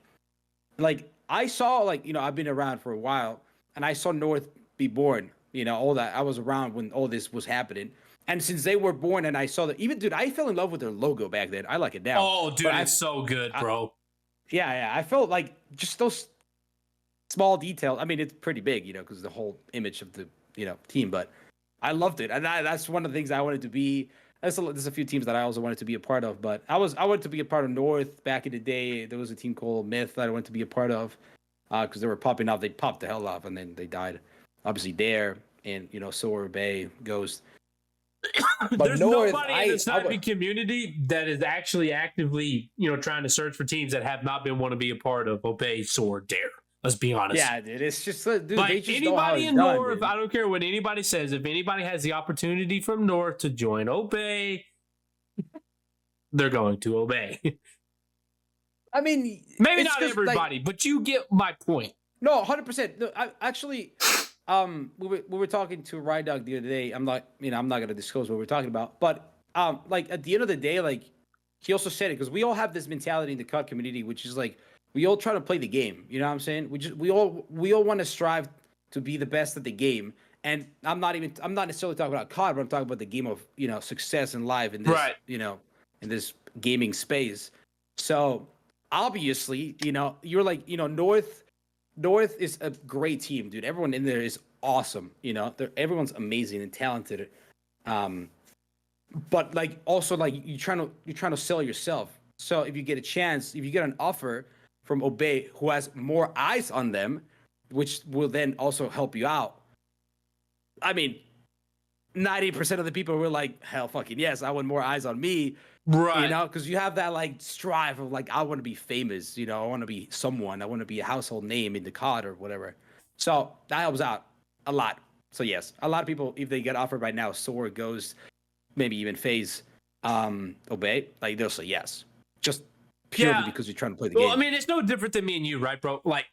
like I saw like I've been around for a while, and I saw North be born. All that I was around when all this was happening, and since they were born, and I saw that even dude, I fell in love with their logo back then. I like it now, Oh, but dude, it's so good, bro. yeah, I felt like just those small details. I mean, it's pretty big, because the whole image of the team, but I loved it, and that's one of the things I wanted to be. There's a few teams that I also wanted to be a part of, but I wanted to be a part of North back in the day. There was a team called Myth that I wanted to be a part of because they were popping off. They popped the hell off, and then they died. Obviously, Dare and Soar Bay, Ghost. But there's North, nobody in the sniping community that is actually actively trying to search for teams that have not been want to be a part of Obey, Soar, Dare. Let's be honest. Yeah, dude. It's just, dude, like they just anybody in done, North, dude. I don't care what anybody says. If anybody has the opportunity from North to join Obey, they're going to Obey. I mean, maybe not everybody, but you get my point. No, 100%. No, actually, we were talking to Ride Dog the other day. I'm not going to disclose what we're talking about, but like at the end of the day, like he also said it because we all have this mentality in the CUT community, which is like we all try to play the game. You know what I'm saying? We all want to strive to be the best at the game. And I'm not necessarily talking about CUT, but I'm talking about the game of success in life in this in this gaming space. So obviously, you're like North is a great team, dude. Everyone in there is awesome. Everyone's amazing and talented. But like also like you're trying to sell yourself. So if you get a chance, if you get an offer from Obey who has more eyes on them, which will then also help you out. I mean, 90% of the people were like, hell fucking yes, I want more eyes on me. Right. Because you have that like strive of like, I want to be famous, I want to be someone, I want to be a household name in the COD or whatever. So that helps out a lot. So yes, a lot of people, if they get offered right now, Soar, Ghost, maybe even FaZe, Obey, like they'll say yes. Just purely because you're trying to play the game. I mean, it's no different than me and you, right, bro? Like,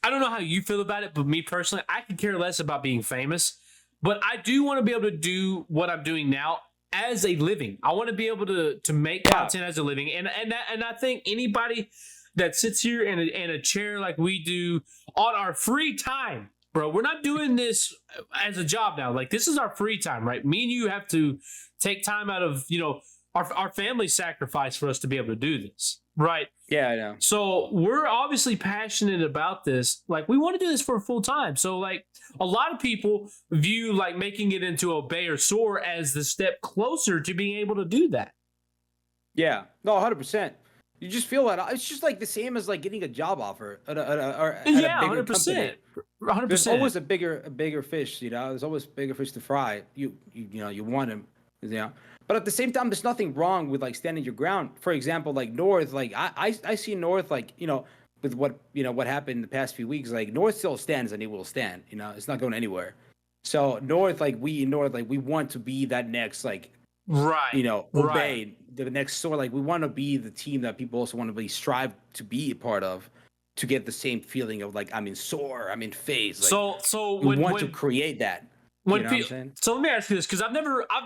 I don't know how you feel about it, but me personally, I could care less about being famous. But I do want to be able to do what I'm doing now as a living. I want to be able to make content as a living, and I think anybody that sits here in a chair like we do on our free time, bro. We're not doing this as a job now. Like this is our free time, right? Me and you have to take time out of our family sacrifice for us to be able to do this, right? Yeah, I know. So we're obviously passionate about this. Like we want to do this for full time. So like a lot of people view like making it into Obey or Soar as the step closer to being able to do that. Yeah, no, 100%. You just feel that it's just like the same as like getting a job offer at a bigger 100%. Company. 100%. There's always a bigger fish. There's always bigger fish to fry. You want him. But at the same time, there's nothing wrong with like standing your ground. For example, like North, like I see North like with what happened in the past few weeks, like North still stands and it will stand. It's not going anywhere. So North, like we want to be that next like Obey the next Soar. Like we want to be the team that people also want to strive to be a part of, to get the same feeling of like I'm in Soar, I'm in FaZe. Like, so we want to create that. So let me ask you this, because I've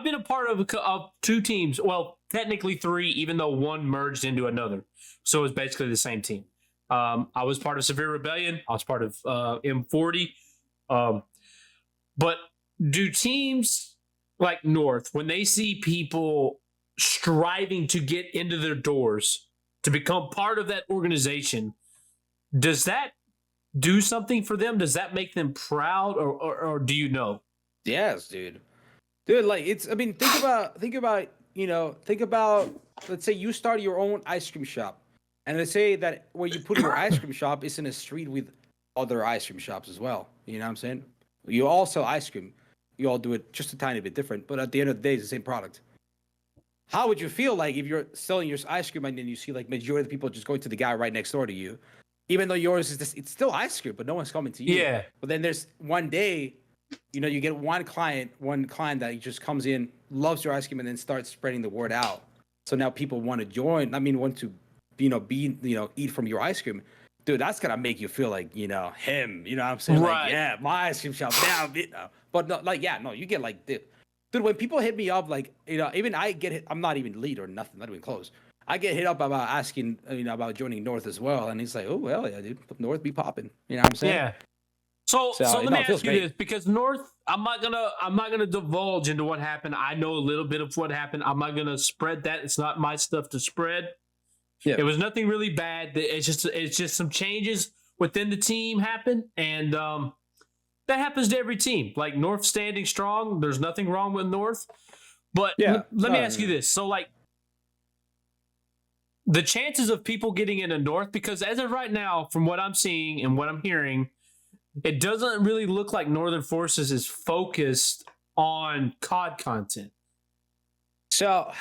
been a part of two teams. Well, technically three, even though one merged into another. So it was basically the same team. I was part of Severe Rebellion. I was part of M40. But do teams like North, when they see people striving to get into their doors to become part of that organization, does that do something for them? Does that make them proud, or do you know? Yes, dude. Like think about let's say you start your own ice cream shop, and let's say that where you put your ice cream shop is in a street with other ice cream shops as well. You know what I'm saying? You all sell ice cream. You all do it just a tiny bit different, but at the end of the day, it's the same product. How would you feel like if you're selling your ice cream and then you see like majority of the people just going to the guy right next door to you, even though yours is it's still ice cream, but no one's coming to you. Yeah. But then there's one day, you get one client that just comes in, loves your ice cream, and then starts spreading the word out. So now people want to join. I mean, want to, eat from your ice cream. Dude, that's gonna make you feel like, him. You know what I'm saying? Right. Like, yeah, my ice cream shop now. But no, like, yeah, no, you get like, dude, when people hit me up, like, even I get hit. I'm not even lead or nothing, not even close. I get hit up about asking, about joining North as well, and he's like, "Oh well, yeah, dude, North be popping." You know what I'm saying? Yeah. So let me It feels ask you great. this, because North, I'm not gonna divulge into what happened. I know a little bit of what happened. I'm not gonna spread that. It's not my stuff to spread. Yeah, It was nothing really bad. It's just some changes within the team happened, and that happens to every team. Like North standing strong. There's nothing wrong with North. But yeah. let me No, ask you this. So like the chances of people getting into North, because as of right now, from what I'm seeing and what I'm hearing, it doesn't really look like Northern Forces is focused on COD content. so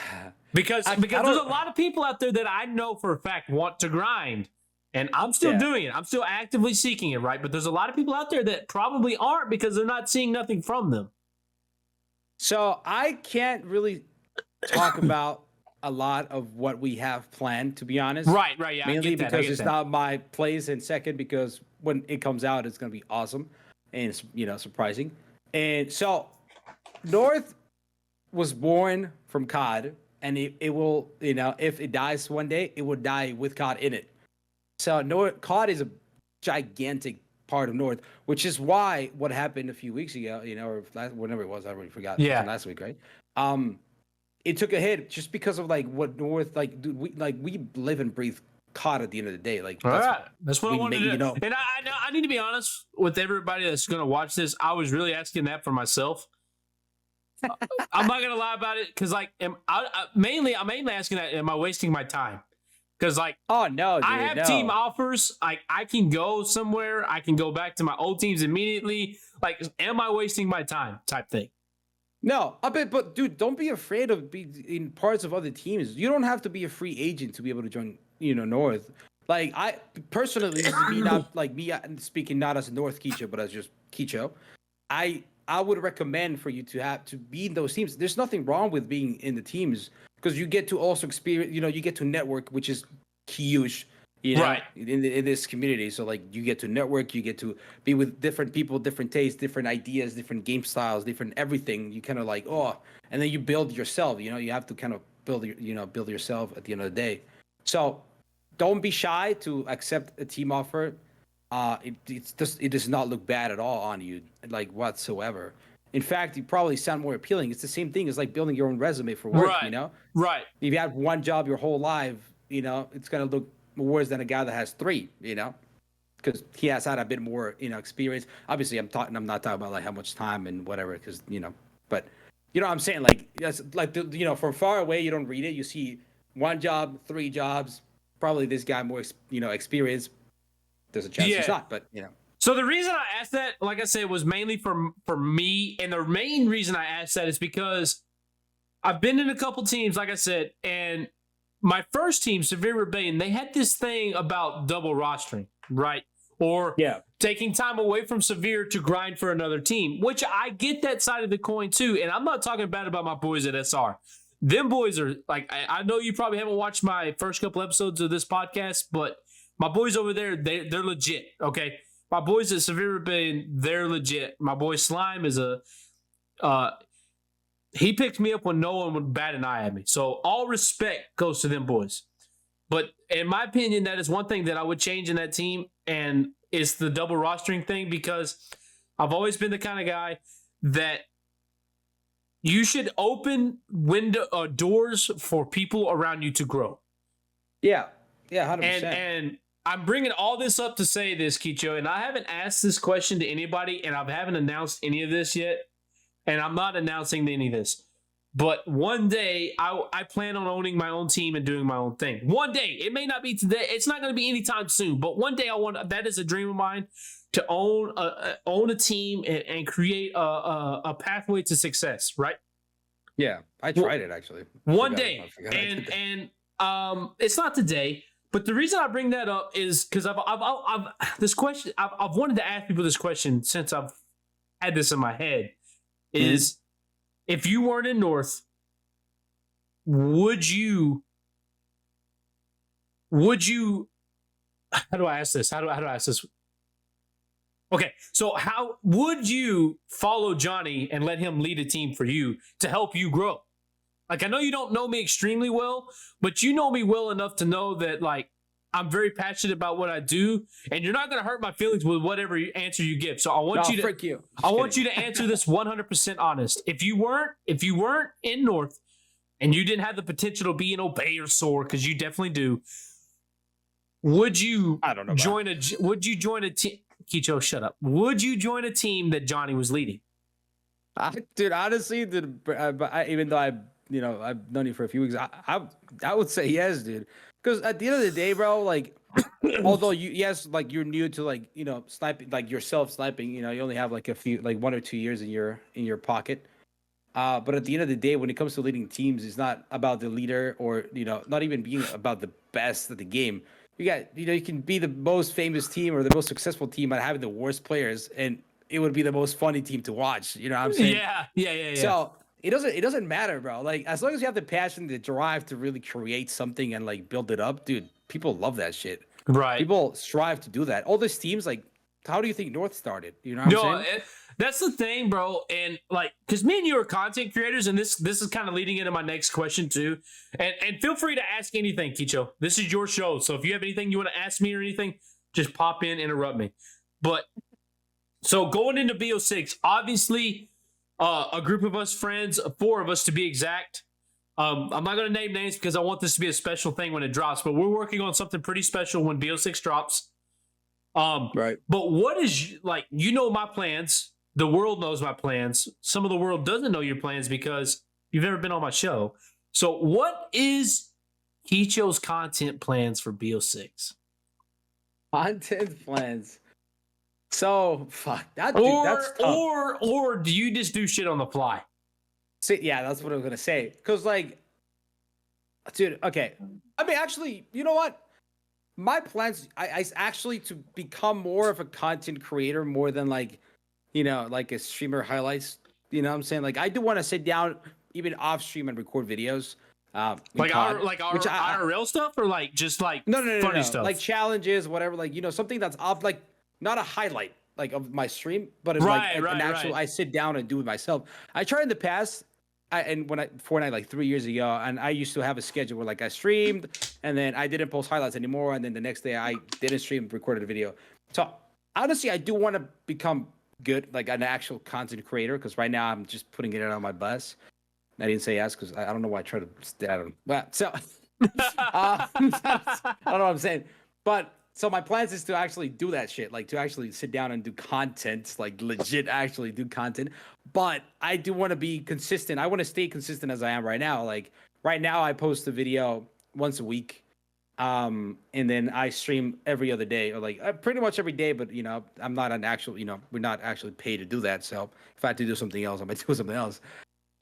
Because I because there's a don't. lot of people out there that I know for a fact want to grind. And I'm still Yeah. doing it. I'm still actively seeking it, right? But there's a lot of people out there that probably aren't because they're not seeing nothing from them. So I can't really talk about a lot of what we have planned, to be honest. Right, yeah, I Mainly get that. I because get it's that. not my place, and second because when it comes out, it's gonna be awesome and it's surprising. And so North was born from COD, and it will if it dies one day, it will die with COD in it. So North COD is a gigantic part of North, which is why what happened a few weeks ago, or whenever it was, I already forgot. It was Yeah. last week, right? It took a hit just because of like what North dude, we live and breathe COD at the end of the day. Like All right. That's what I we wanted make, to do. And I need to be honest with everybody that's going to watch this. I was really asking that for myself. I'm not going to lie about it because, like, I'm mainly asking that, am I wasting my time? Because, like, Oh no, dude, I have no. team offers. Like, I can go somewhere. I can go back to my old teams immediately. Like, am I wasting my time type thing? No, I bet, but dude, don't be afraid of being in parts of other teams. You don't have to be a free agent to be able to join, North. Like I personally, this is me not like me speaking not as North Kicho, but as just Kicho. I would recommend for you to be in those teams. There's nothing wrong with being in the teams because you get to also experience, you get to network, which is huge. Right. In this community. So like you get to network, you get to be with different people, different tastes, different ideas, different game styles, different everything. You kind of like, and then you build yourself, you have to kind of build build yourself at the end of the day. So don't be shy to accept a team offer. It does not look bad at all on you, like whatsoever. In fact, you probably sound more appealing. It's the same thing as like building your own resume for work, Right. Right. If you have one job your whole life, it's gonna look worse than a guy that has three, because he has had a bit more, experience. Obviously, I'm not talking about like how much time and whatever, because but what I'm saying, like that's like from far away you don't read it, you see one job, three jobs, probably this guy more, experience. There's a chance he's not, but So the reason I asked that, like I said, was mainly for me, and the main reason I asked that is because I've been in a couple teams, like I said, and my first team, Severe Rebellion, they had this thing about double rostering, right? Or taking time away from Severe to grind for another team, which I get that side of the coin too. And I'm not talking bad about my boys at SR. Them boys are like, I know you probably haven't watched my first couple episodes of this podcast, but my boys over there, they're legit, okay? My boys at Severe Rebellion, they're legit. My boy Slime is he picked me up when no one would bat an eye at me. So all respect goes to them boys. But in my opinion, that is one thing that I would change in that team, and it's the double rostering thing, because I've always been the kind of guy that you should open doors for people around you to grow. Yeah, 100%. And I'm bringing all this up to say this, Kicho, and I haven't asked this question to anybody, and I haven't announced any of this yet. And I'm not announcing any of this. But one day, I plan on owning my own team and doing my own thing. One day. It may not be today. It's not going to be anytime soon. But one day, that is a dream of mine, to own a team and create a pathway to success, right? Yeah, I tried it, actually. One day. And it's not today. But the reason I bring that up is because I've this question, I've wanted to ask people this question since I've had this in my head. Is if you weren't in North, would you how do I ask this? How do I ask this? Okay, so how would you follow Johnny and let him lead a team for you to help you grow? Like, I know you don't know me extremely well, but you know me well enough to know that, like, I'm very passionate about what I do, and you're not going to hurt my feelings with whatever answer you give. So I want you to, freak you. I want you to answer this 100% honest. If you weren't in North, and you didn't have the potential to be an Obey or Soar, because you definitely do, would you? I don't know. Would you join a team? Kicho, shut up. Would you join a team that Johnny was leading? Dude, honestly, even though I've known you for a few weeks, I would say yes, dude. Because at the end of the day, bro, like, although like you're new to like sniping, like yourself sniping, you only have like a few, like 1 or 2 years in your pocket. But at the end of the day, when it comes to leading teams, it's not about the leader or not even being about the best at the game. You got you can be the most famous team or the most successful team at having the worst players, and it would be the most funny team to watch. You know what I'm saying? Yeah. So it doesn't matter, bro. Like, as long as you have the passion, the drive to really create something and like build it up, dude, people love that shit. Right. People strive to do that. All these teams, like, how do you think North started? You know what I'm saying? That's the thing, bro. And like, because me and you are content creators, and this is kind of leading into my next question too. And feel free to ask anything, Kicho. This is your show, so if you have anything you want to ask me or anything, just pop in, interrupt me. But so going into BO6, obviously, a group of us friends, 4 of us to be exact. I'm not going to name names because I want this to be a special thing when it drops, but we're working on something pretty special when BO6 drops. Right. But what is, like, my plans. The world knows my plans. Some of the world doesn't know your plans because you've never been on my show. So what is Kicho's content plans for BO6? Content plans. So fuck that, dude. That's tough. Or do you just do shit on the fly? See, yeah, that's what I was gonna say. Cause like, dude, okay. I mean, actually, you know what? My plans, I actually to become more of a content creator more than like, like a streamer highlights. You know what I'm saying? Like, I do want to sit down even off stream and record videos. IRL stuff, or like just like funny stuff, like challenges, whatever. Like something that's off, like not a highlight like of my stream, but an actual. I sit down and do it myself. I tried in the past. Fortnite like 3 years ago, and I used to have a schedule where like I streamed, and then I didn't post highlights anymore, and then the next day I didn't stream, recorded a video. So honestly, I do want to become good, like an actual content creator, because right now I'm just putting it on my bus. I didn't say yes because I don't know why I tried to. I don't know. But so I don't know what I'm saying, but. So my plans is to actually do that shit, like to actually sit down and do content, like legit actually do content. But I do want to be consistent. I want to stay consistent as I am right now. Like right now I post a video once a week. And then I stream every other day, or like pretty much every day, but I'm not an actual, we're not actually paid to do that. So if I had to do something else, I might do something else.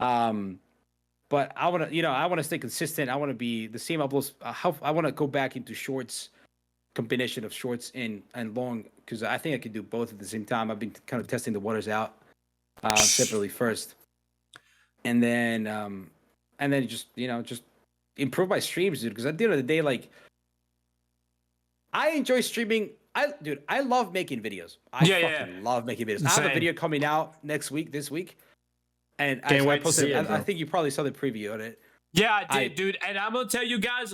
But I want to, I want to stay consistent. I want to be the same uploads. I want to go back into shorts. Combination of shorts and long, because I think I could do both at the same time. I've been kind of testing the waters out separately first, and then just just improve my streams, dude. Because at the end of the day, like I enjoy streaming. I love making videos. I love making videos. I have a video coming out this week, and I posted. I think you probably saw the preview on it. Yeah, I did, dude. And I'm gonna tell you guys.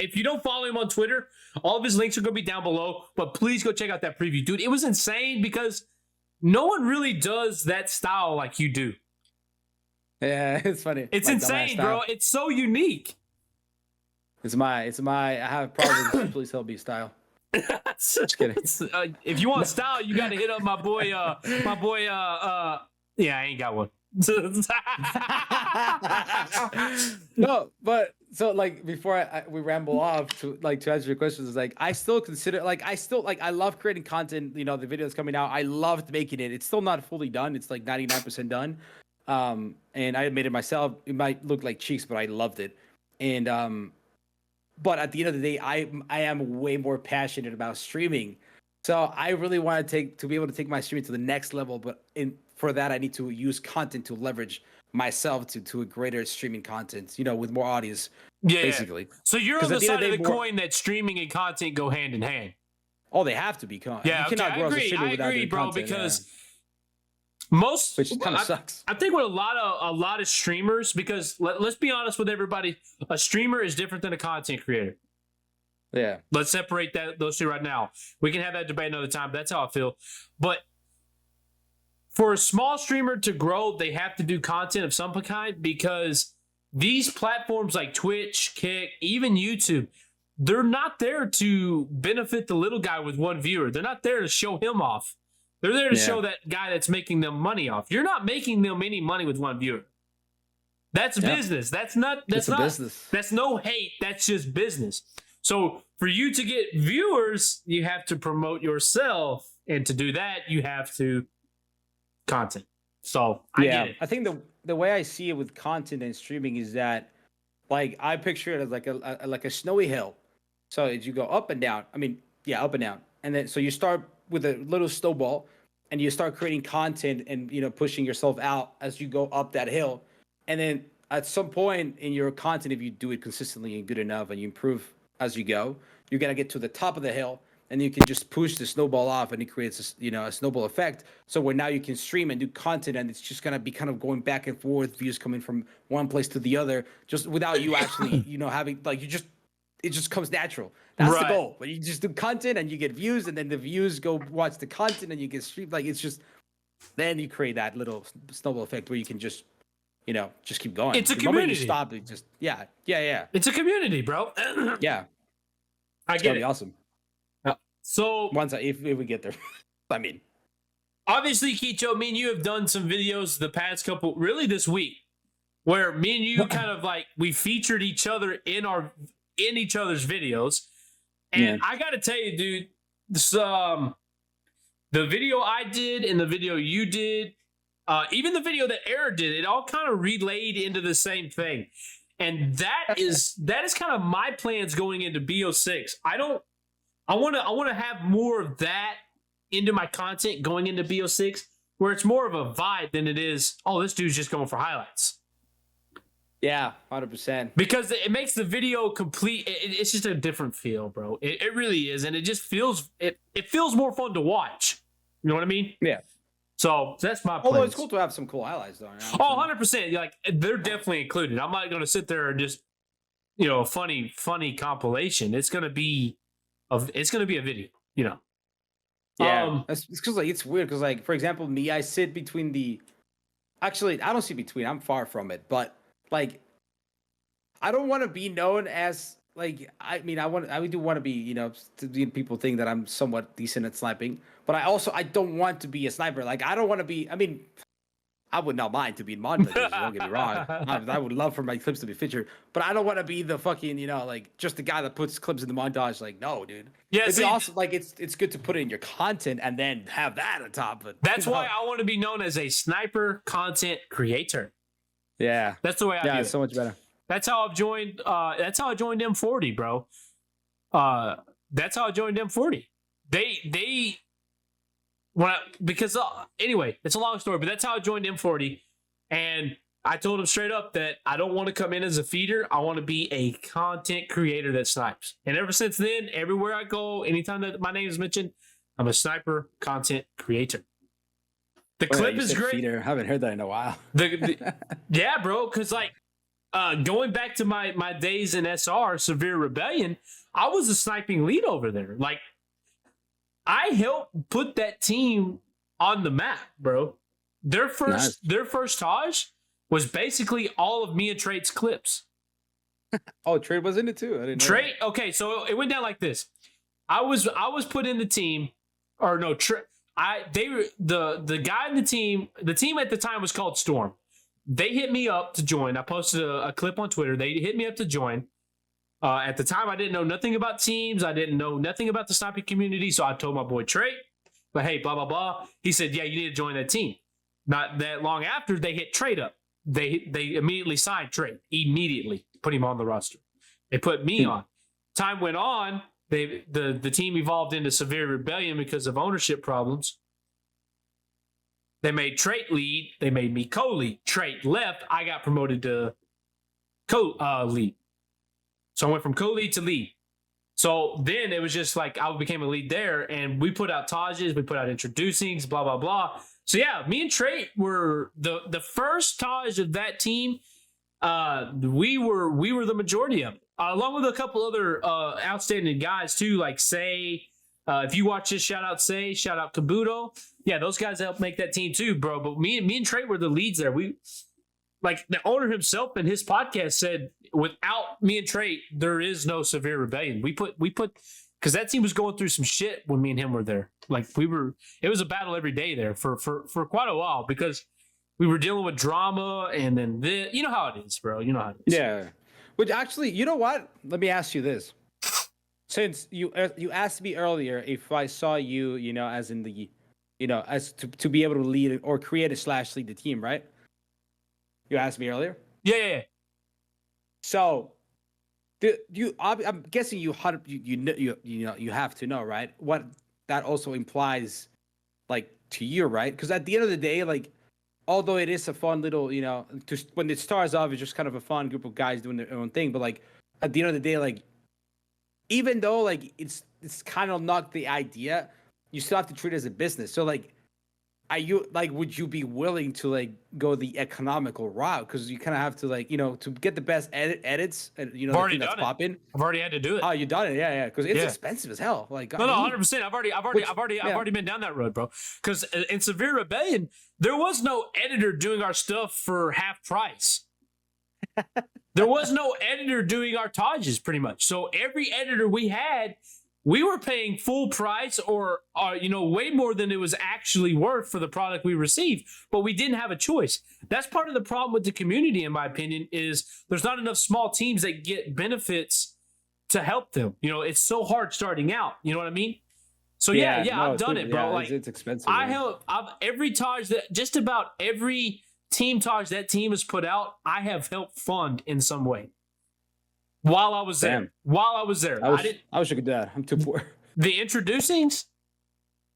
If you don't follow him on Twitter, all of his links are going to be down below. But please go check out that preview. Dude, it was insane because no one really does that style like you do. Yeah, it's funny. It's insane, bro. It's so unique. It's my I have problems with Please Help Me style. Just kidding. If you want style, you got to hit up my boy, yeah, I ain't got one. No, but so like before we ramble off to answer your questions, is like I still consider I love creating content. The videos coming out, I loved making it. It's still not fully done. It's like 99% done. And I made it myself. It might look like cheeks, but I loved it. And but at the end of the day, I am way more passionate about streaming. So I really want to be able to take my streaming to the next level. But for that, I need to use content to leverage myself to a greater streaming content, with more audience, basically. So you're on the side of the coin that streaming and content go hand in hand. Oh, they have to be. Yeah, you cannot grow as a streamer without doing content. Because Which kind of sucks. I think with a lot of streamers, because let's be honest with everybody, a streamer is different than a content creator. Yeah. Let's separate those two right now. We can have that debate another time. That's how I feel. But for a small streamer to grow, they have to do content of some kind, because these platforms like Twitch, Kick, even YouTube, they're not there to benefit the little guy with one viewer. They're not there to show him off. They're there to show that guy that's making them money off. You're not making them any money with one viewer. That's business. That's not business. That's no hate. That's just business. So for you to get viewers, you have to promote yourself. And to do that, you have to content. So I get it. I think the way I see it with content and streaming is that, like, I picture it as like a snowy hill. So as you go up and down, up and down. And then so you start with a little snowball and you start creating content and, pushing yourself out as you go up that hill. And then at some point in your content, if you do it consistently and good enough and you improve as you go, you're going to get to the top of the hill and you can just push the snowball off and it creates a snowball effect. So where now you can stream and do content and it's just going to be kind of going back and forth, views coming from one place to the other, just without you actually, having it just comes natural. That's the goal. But you just do content and you get views, and then the views go watch the content and you get streamed. Like, it's just, then you create that little snowball effect where you can just, just keep going. It's a community. You stop, it just, yeah. It's a community, bro. Yeah. It's gonna be awesome. So if we get there, obviously, Kicho, me and you have done some videos the past couple, really this week, where me and you kind of like, we featured each other in each other's videos. And I gotta tell you, dude, the video I did and the video you did, even the video that Eric did, it all kind of relayed into the same thing. And that is kind of my plans going into BO6. I want to have more of that into my content going into BO6, where it's more of a vibe than it is, oh, this dude's just going for highlights. Yeah, 100%. Because it makes the video complete. It's just a different feel, bro. It really is, and it just feels it feels more fun to watch. You know what I mean? Yeah. So that's my. Although it's cool to have some cool highlights, though. Oh, 100%. Like, they're definitely included. I'm not going to sit there and just, a funny compilation. It's going to be a video. Yeah. It's because it's weird because, like, for example, me, I sit between the. Actually, I don't sit between. I'm far from it, but. Like, I don't want to be known as, like, I do want to be, people think that I'm somewhat decent at sniping, but I don't want to be a sniper. Like, I don't want to be, I would not mind to be in montages, don't get me wrong. I would love for my clips to be featured, but I don't want to be the fucking, like, just the guy that puts clips in the montage. Like, no, dude. Yeah, it'd be awesome. Like, it's good to put it in your content and then have that on top. But that's why I want to be known as a sniper content creator. Yeah, that's the way I do it's so much better. That's how I've joined. That's how I joined M40, bro. That's how I joined M40. Anyway, it's a long story, but that's how I joined M40. And I told him straight up that I don't want to come in as a feeder. I want to be a content creator that snipes. And ever since then, everywhere I go, anytime that my name is mentioned, I'm a sniper content creator. The clip is great. Feeder. I haven't heard that in a while. Yeah, bro, because like going back to my days in SR, Severe Rebellion, I was a sniping lead over there. Like, I helped put that team on the map, bro. Their first Taj was basically all of me and Trade's clips. Oh, Trade was in it too. I didn't know. Trade, okay, so it went down like this. I was put in the team, or no, the guy in the team at the time was called Storm. They hit me up to join. I posted a clip on Twitter. They hit me up to join. At the time, I didn't know nothing about teams. I didn't know nothing about the sniping community. So I told my boy Trey, but hey, blah, blah, blah. He said, yeah, you need to join that team. Not that long after, they hit Trade up. They immediately signed Trey. Immediately put him on the roster. They put me on. Time went on. The team evolved into Severe Rebellion because of ownership problems. They made Trait lead. They made me co-lead. Trait left. I got promoted to co-lead. So I went from co-lead to lead. So then it was just like I became a lead there, and we put out Tajes, we put out introducings, blah, blah, blah. So yeah, me and Trey were the first Taj of that team. We were the majority of it, along with a couple other outstanding guys too, like Say. If you watch this, shout out Say, shout out Kabuto. Yeah, those guys helped make that team too, bro. But me and Trey were the leads there. We like the owner himself in his podcast said, without me and Trey, there is no Severe Rebellion. We put because that team was going through some shit when me and him were there. Like it was a battle every day there for quite a while because we were dealing with drama and then this. You know how it is, bro. You know how it is. Yeah. Which actually, you know what? Let me ask you this. Since you asked me earlier if I saw you, as in the, as to be able to lead or create a / lead the team, right? You asked me earlier. Yeah. So, I'm guessing you have to know, right? What that also implies, like to you, right? Because at the end of the day, like, although it is a fun little, when it starts off, it's just kind of a fun group of guys doing their own thing. But like at the end of the day, like, even though like it's kind of not the idea, you still have to treat it as a business. So like, would you be willing to like go the economical route? Because you kind of have to like, to get the best edits and the thing that's popping. I've already had to do it. Oh, you done it? Yeah. Because it's expensive as hell. Like no, 100%. I've already been down that road, bro. Because in Severe Rebellion, there was no editor doing our stuff for half price. There was no editor doing our Tajes, pretty much. So every editor we had, we were paying full price or way more than it was actually worth for the product we received, but we didn't have a choice. That's part of the problem with the community, in my opinion, is there's not enough small teams that get benefits to help them. It's so hard starting out. You know what I mean? So yeah, I've done it, bro. Like it's expensive. I've every Taj that just about every team Taj that team has put out, I have helped fund in some way. While I was there, I wish I could do that. I'm too poor. The introducings,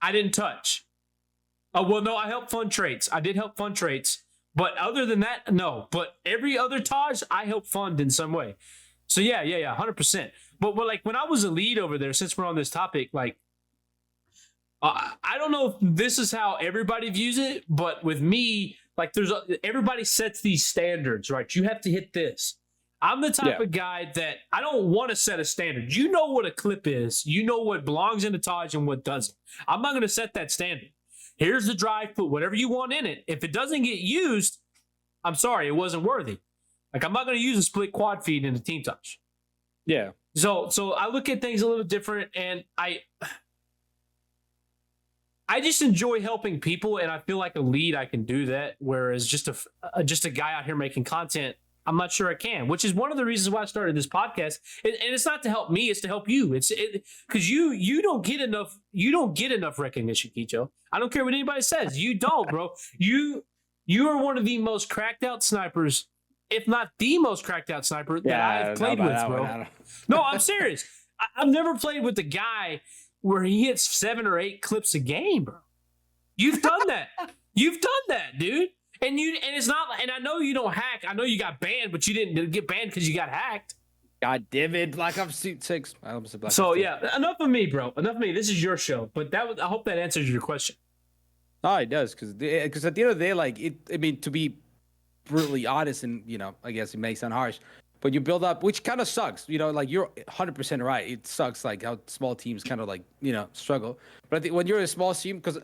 I didn't touch. Oh well, no, I helped fund traits. I did help fund traits, but other than that, no. But every other Taj, I helped fund in some way. So yeah, 100%. But like when I was a lead over there, since we're on this topic, like I don't know if this is how everybody views it, but with me, like everybody sets these standards, right? You have to hit this. I'm the type of guy that I don't want to set a standard. You know what a clip is. You know what belongs in a Taj and what doesn't. I'm not going to set that standard. Here's the drive. Put whatever you want in it. If it doesn't get used, I'm sorry, it wasn't worthy. Like I'm not going to use a split quad feed in a team Taj. Yeah. So I look at things a little different, and I just enjoy helping people, and I feel like a lead I can do that. Whereas just a guy out here making content, I'm not sure I can, which is one of the reasons why I started this podcast. And it's not to help me; it's to help you. It's because you don't get enough recognition, Kicho. I don't care what anybody says. You don't, bro. You are one of the most cracked out snipers, if not the most cracked out sniper that I've played with, bro. No, I'm serious. I've never played with a guy where he hits 7 or 8 clips a game, bro. You've done that. You've done that, dude. And it's not. And I know you don't hack. I know you got banned, but you didn't get banned because you got hacked. God damn it, Black Ops 6. So yeah, enough of me, bro. Enough of me. This is your show. But I hope that answers your question. Oh, it does, because at the end of the day, like to be brutally honest, and I guess it may sound harsh, but you build up, which kind of sucks. Like you're 100% right. It sucks, like how small teams kind of like struggle. But I think when you're a small team, because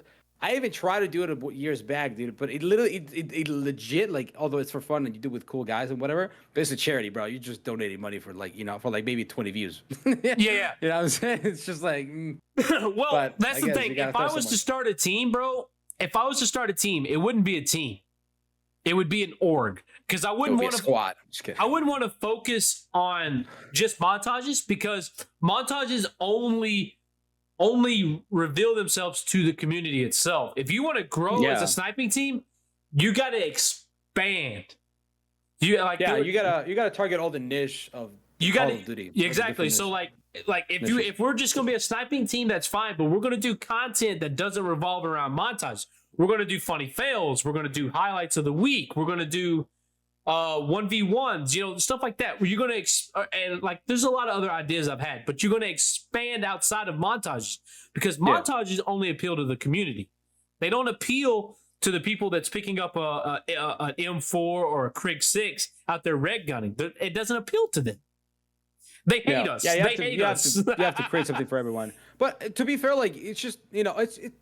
I even tried to do it years back, dude. But it literally, it legit, like, although it's for fun and you do it with cool guys and whatever, but it's a charity, bro. You're just donating money for like, for like maybe 20 views. Yeah. You know what I'm saying? It's just like, well, that's the thing. If I was to start a team, bro, it wouldn't be a team. It would be an org, because I wouldn't want to squad. Just kidding. I wouldn't want to focus on just montages, because montages only reveal themselves to the community itself. If you want to grow as a sniping team, you got to expand. You gotta target all the niche of Call of Duty. Exactly. So like if we're just gonna be a sniping team, that's fine. But we're gonna do content that doesn't revolve around montage. We're gonna do funny fails. We're gonna do highlights of the week. We're gonna do 1v1s, stuff like that, where you're going to and like there's a lot of other ideas I've had, but you're going to expand outside of montages, because montages only appeal to the community. They don't appeal to the people that's picking up an M4 or a Krig 6 out there red gunning. It doesn't appeal to them. They hate us. Yeah, They hate us. you have to create something for everyone. But to be fair, like it's just it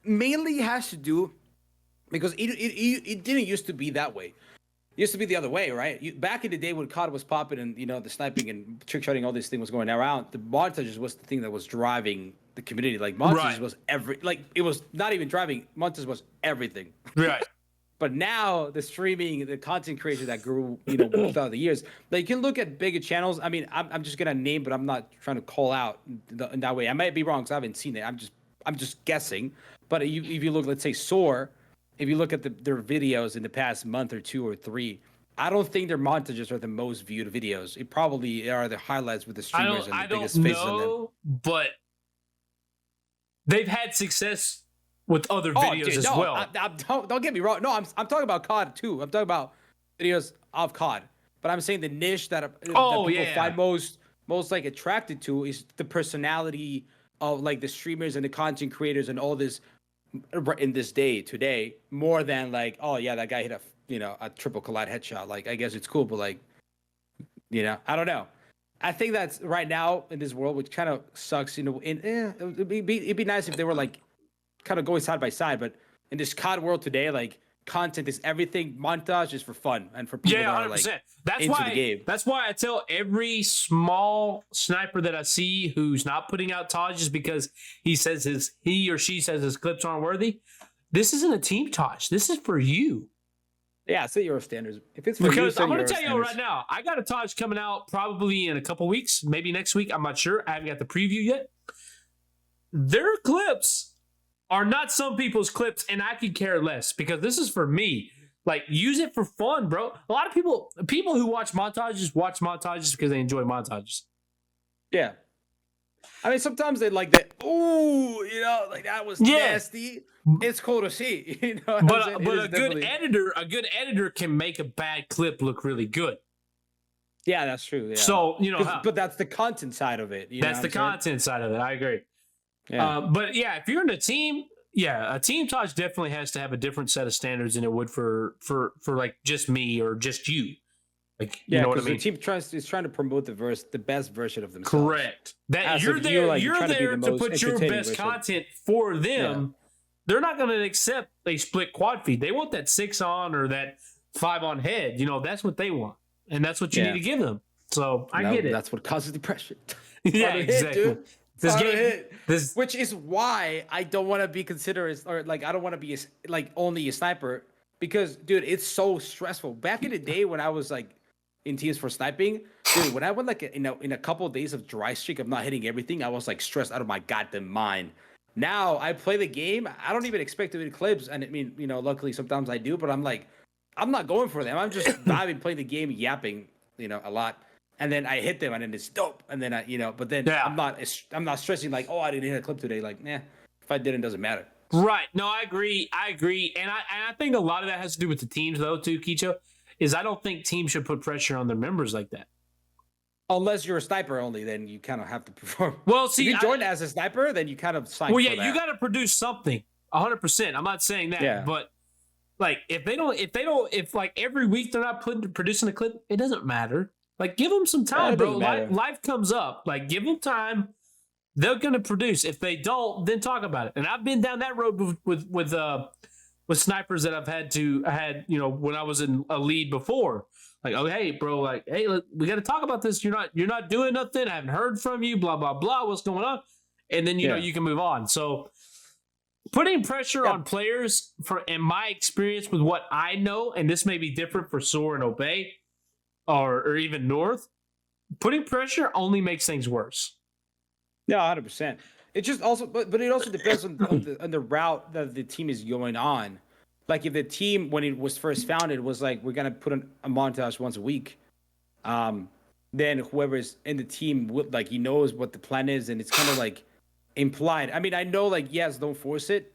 mainly has to do because it didn't used to be that way. It used to be the other way, right? Back in the day when COD was popping and the sniping and trick shotting, all this thing was going around. The montages was the thing that was driving the community. Like montages was it was not even driving. Montages was everything. Right. But now the streaming, the content creation that grew, throughout the years, like you can look at bigger channels. I mean, I'm just gonna name, but I'm not trying to call out in that way. I might be wrong because I haven't seen it. I'm just guessing. But if you look, let's say Soar. If you look at their videos in the past month or 2 or 3, I don't think their montages are the most viewed videos. It probably are the highlights with the streamers and the biggest faces on them. But they've had success with other videos as well. Don't get me wrong. No, I'm talking about COD too. I'm talking about videos of COD. But I'm saying the niche that people find most like attracted to is the personality of like the streamers and the content creators and all this in this today, more than like, oh yeah, that guy hit a triple collide headshot. Like, I guess it's cool, but like, I don't know. I think that's right now in this world, which kind of sucks. It'd be nice if they were like kind of going side by side, but in this COD world today, like content is everything. Montage is for fun and for people that are like into the game. That's why I tell every small sniper that I see who's not putting out Tages because he or she says his clips aren't worthy. This isn't a team Taj. This is for you. Yeah, set your standards. If it's for because you, I'm going to tell you right now, I got a Taj coming out probably in a couple weeks, maybe next week. I'm not sure. I haven't got the preview yet. Their clips are not some people's clips, and I could care less because this is for me. Like, use it for fun, bro. A lot of people who watch montages because they enjoy montages. Yeah. I mean, sometimes they like that. Ooh, like that was nasty. It's cool to see. But a good editor can make a bad clip look really good. Yeah, that's true. Yeah. So but that's the content side of it. That's the content side of it. I agree. Yeah. But yeah, if you're in a team, a team Taj definitely has to have a different set of standards than it would for like just me or just you. Like, you know what I mean? The team is trying to promote the best version of themselves. Correct. That you're there to put your best content for them. Yeah. They're not going to accept a split quad feed. They want that 6 on or that 5 on head. That's what they want, and that's what you need to give them. So I get it. That's what causes depression. Yeah, exactly. Which is why I don't want to be considered I don't want to be only a sniper because, dude, it's so stressful. Back in the day when I was like in teams for sniping, dude, when I went like in a couple of days of dry streak of not hitting everything, I was like stressed out of my goddamn mind. Now I play the game, I don't even expect to hit clips, and I mean, luckily sometimes I do, but I'm like, I'm not going for them. I'm just vibing, playing the game, yapping, a lot. And then I hit them, and then it's dope. And then I'm not stressing like, oh, I didn't hit a clip today. Like, if I didn't, it doesn't matter. Right. No, I agree. And I think a lot of that has to do with the teams, though, too, Kicho. Is I don't think teams should put pressure on their members like that. Unless you're a sniper only, then you kind of have to perform. Well, see, if you join as a sniper, then you kind of sign. Well, you got to produce something. 100%. I'm not saying that, but like if like every week they're not producing a clip, it doesnn't matter. Like, give them some time, bro. Life comes up. Like, give them time. They're gonna produce. If they don't, then talk about it. And I've been down that road with snipers that I had when I was in a lead before. Like, oh hey, bro, like, hey, look, we got to talk about this. You're not doing nothing. I haven't heard from you. Blah blah blah. What's going on? And then you can move on. So putting pressure on players, in my experience with what I know, and this may be different for Soar and Obey. Or even North, putting pressure only makes things worse. Yeah, 100%. It just also, but it also depends on the route that the team is going on. Like if the team, when it was first founded, was like, we're gonna put a montage once a week, then whoever's in the team would he knows what the plan is, and it's kind of like implied. I mean, I know yes, don't force it.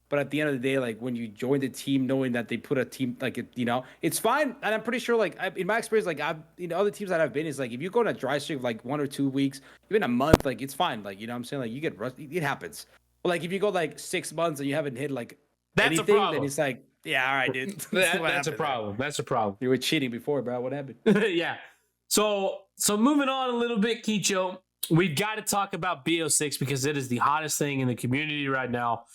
But at the end of the day, like when you join the team, knowing that they put a team it's fine. And I'm pretty sure, in my experience, other teams that I've been is if you go on a dry streak of 1 or 2 weeks, even a month, it's fine. What I'm saying, you get rust, it happens. But if you go 6 months and you haven't hit That's a anything, then problem. it's like, yeah, all right, dude. This is what That's a happened, man. problem. That's a problem. You were cheating before, bro. What happened? Yeah. So moving on a little bit, Kicho, we've got to talk about BO6 because it is the hottest thing in the community right now.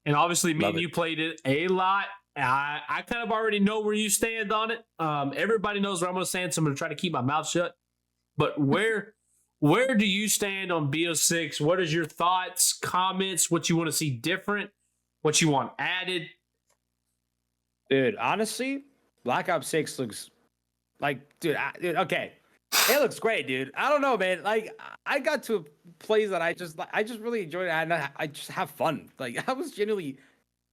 And obviously, me Love and it. you played it a lot. I kind of already know where you stand on it. Everybody knows where I'm going to stand, so I'm going to try to keep my mouth shut. But where do you stand on BO6? What is your thoughts, comments, what you want to see different, what you want added? Dude, honestly, Black Ops 6 looks like, dude, okay. It looks great, dude. I don't know, man. Like, I got to plays that I just really enjoyed it, and I just have fun. Like, I was genuinely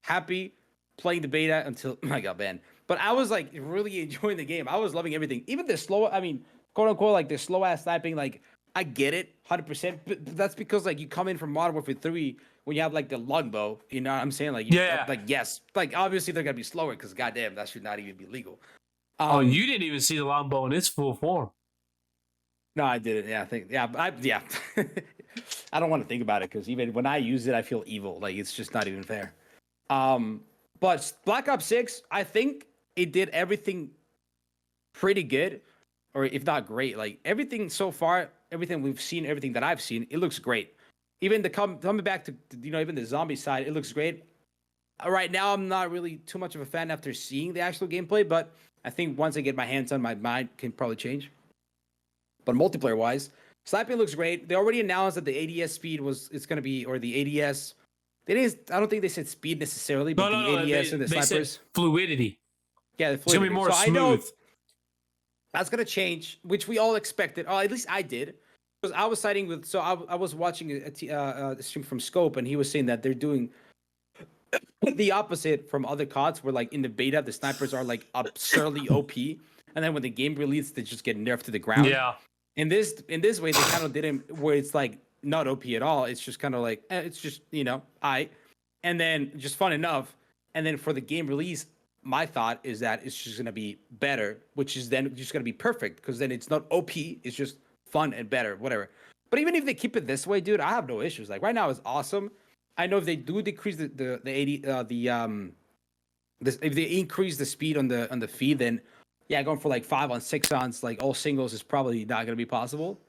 happy playing the beta until I got banned. But I was like really enjoying the game. I was loving everything. Even the slow, I mean, quote unquote, like the slow ass sniping, like I get it 100%. But that's because like you come in from Modern Warfare 3 when you have like the longbow, you know what I'm saying? Like, Yeah. like yes, like obviously they're gonna be slower because goddamn, that should not even be legal. Oh, you didn't even see the longbow in its full form. No, I didn't. Yeah, I think. Yeah, yeah. I don't want to think about it because even when I use it, I feel evil. Like it's just not even fair. But Black Ops 6, I think it did everything pretty good, or if not great. Like everything so far, everything we've seen, everything that I've seen, it looks great. Even the coming back to even the zombie side, it looks great. Right now, I'm not really too much of a fan after seeing the actual gameplay, but I think once I get my hands on, my mind can probably change. But multiplayer wise, sniping looks great. They already announced that the ADS speed it's going to be, or the ADS. They didn't. I don't think they said speed necessarily, but the ADS and the snipers. Said fluidity. Yeah, the fluidity. It's gonna be more so smooth. I know that's gonna change, which we all expected. Or at least I did, because I was siding with. So I was watching a stream from Scope, and he was saying that they're doing the opposite from other CODs, where like in the beta the snipers are like absurdly OP, and then when the game released, they just get nerfed to the ground. Yeah. In this way, they kind of didn't, where it's like not OP at all. It's just kind of like it's just and then just fun enough. And then for the game release, my thought is that it's just gonna be better, which is then just gonna be perfect because then it's not OP. It's just fun and better, whatever. But even if they keep it this way, dude, I have no issues. Like right now, it's awesome. I know if they do decrease the 80 if they increase the speed on the feed, then yeah, going for like 5 on 6 ons, like all singles is probably not gonna be possible.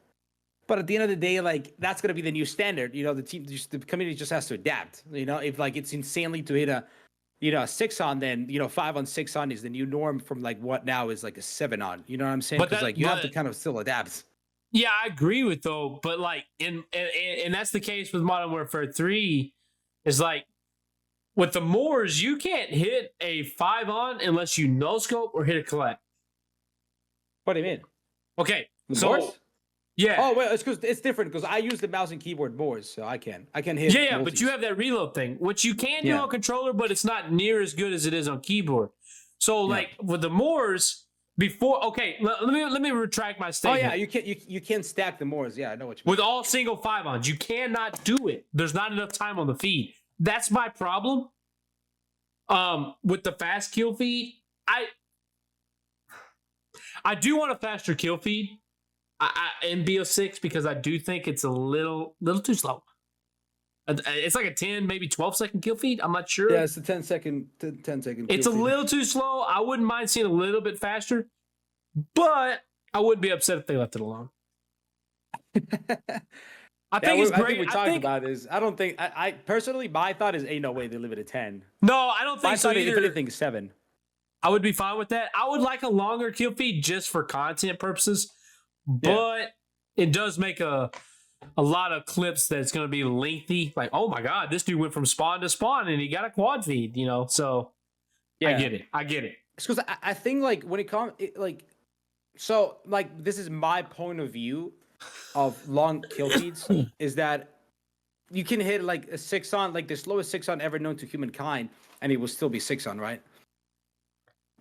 But at the end of the day, like that's gonna be the new standard. The community just has to adapt. If like it's insanely to hit a 6 on, then 5 on 6 on is the new norm from like what now is like a 7 on. You know what I'm saying? Because like you have to kind of still adapt. Yeah, I agree with though, but like and that's the case with Modern Warfare 3. Is like with the Moors, you can't hit a 5 on unless you no scope or hit a collect. What do you mean? Okay, the so Moors? Yeah. Oh well, it's because it's different because I use the mouse and keyboard more, so I can hit. Yeah, but you have that reload thing, which you can do on controller, but it's not near as good as it is on keyboard. So like with the Moors, let me retract my statement. Oh yeah, you can stack the Moors. Yeah, I know what you mean. With all single 5-ons, you cannot do it. There's not enough time on the feed. That's my problem. With the fast kill feed, I do want a faster kill feed in BO6 because I do think it's a little too slow. It's like a 10, maybe 12-second kill feed. I'm not sure. Yeah, it's a 10-second. It's a little too slow. I wouldn't mind seeing a little bit faster, but I wouldn't be upset if they left it alone. I think it's great. I think we talked about this. I don't think I personally, my thought is ain't no way they leave it at 10. No, I don't think so either. If anything, 7. I would be fine with that. I would like a longer kill feed just for content purposes, but it does make a lot of clips that's going to be lengthy. Like, oh my God, this dude went from spawn to spawn and he got a quad feed, So I get it. It's because I think like when it comes, so like this is my point of view of long kill feeds is that you can hit like a 6 on, like the slowest 6 on ever known to humankind, and it will still be 6 on, right?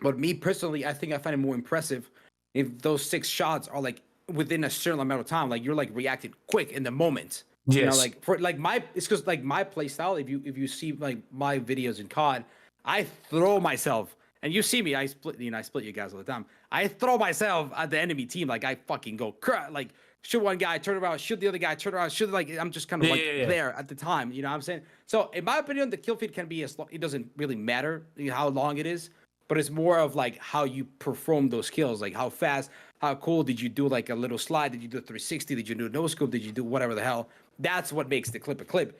But me personally, I think I find it more impressive if those 6 shots are like within a certain amount of time, like you're like reacting quick in the moment. Yes. Like for like it's because like my play style. If you see like my videos in COD, I throw myself, and you see me. I split you guys all the time. I throw myself at the enemy team, like I fucking go like shoot one guy, turn around, shoot the other guy, turn around, shoot like I'm just kind of there at the time. You know what I'm saying? So in my opinion, the kill feed can be as long. It doesn't really matter how long it is, but it's more of like how you perform those kills, like how fast, how cool did you do like a little slide? Did you do a 360? Did you do a no scope? Did you do whatever the hell? That's what makes the clip a clip.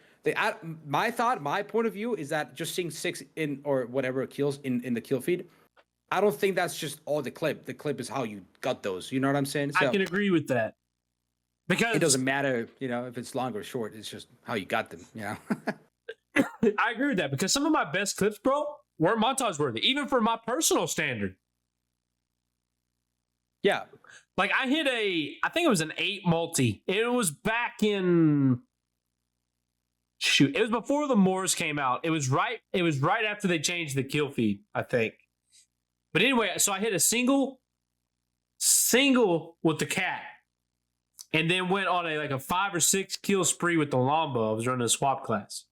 My point of view is that just seeing 6 in or whatever kills in the kill feed, I don't think that's just all the clip. The clip is how you got those. You know what I'm saying? So, I can agree with that. Because it doesn't matter, if it's long or short. It's just how you got them, I agree with that because some of my best clips, bro, weren't montage worthy, even for my personal standard. Yeah. Like I think it was an 8 multi. It was back in it was before the Moors came out. It was right after they changed the kill feed, I think. But anyway, so I hit a single with the cat. And then went on a 5 or 6 kill spree with the Lomba. I was running a swap class.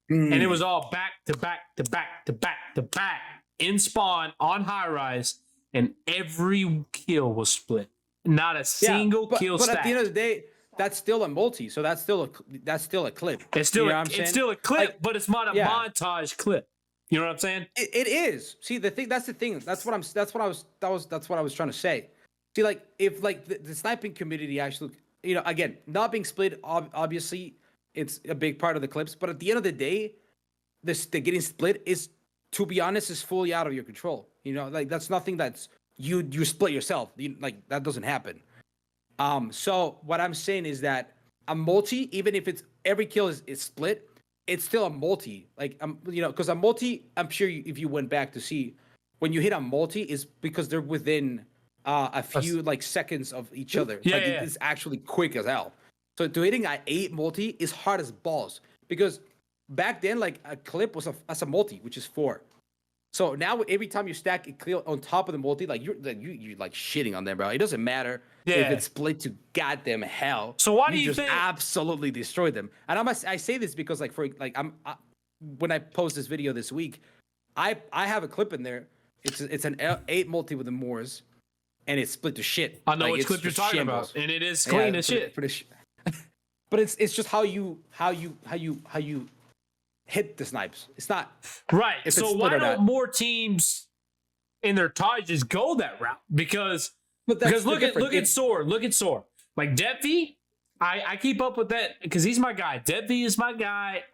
And it was all back to back to back to back to back in spawn on high rise. And every kill was split. Not a single kill but stacked. At the end of the day, that's still a multi. So that's still a clip. It's still a clip, but it's not a montage clip. You know what I'm saying? It is. See, that's the thing. That's what I was trying to say. See, like, if, like, the sniping community actually, again, not being split, obviously, it's a big part of the clips. But at the end of the day, the getting split is, to be honest, is fully out of your control. Like, that's nothing that's, you split yourself. Like, that doesn't happen. So what I'm saying is that a multi, even if it's, every kill is split, it's still a multi. Like, because a multi, I'm sure if you went back to see, when you hit a multi, is because they're within a few seconds of each other. It's actually quick as hell. So to hitting an 8 multi is hard as balls because back then a clip was a multi, which is 4. So now every time you stack a kill on top of the multi, you're shitting on them, bro. It doesn't matter if it's split to goddamn hell. So why do you just think absolutely destroy them? And I say this because when I post this video this week, I have a clip in there. It's an 8 multi with the Moors. And it's split to shit. I know which clip you're talking about, and it is clean as shit. But it's just how you hit the snipes. It's not right. So why don't more teams in their ties just go that route? Because look at Soar. Like Devi, I keep up with that because he's my guy. Devi is my guy.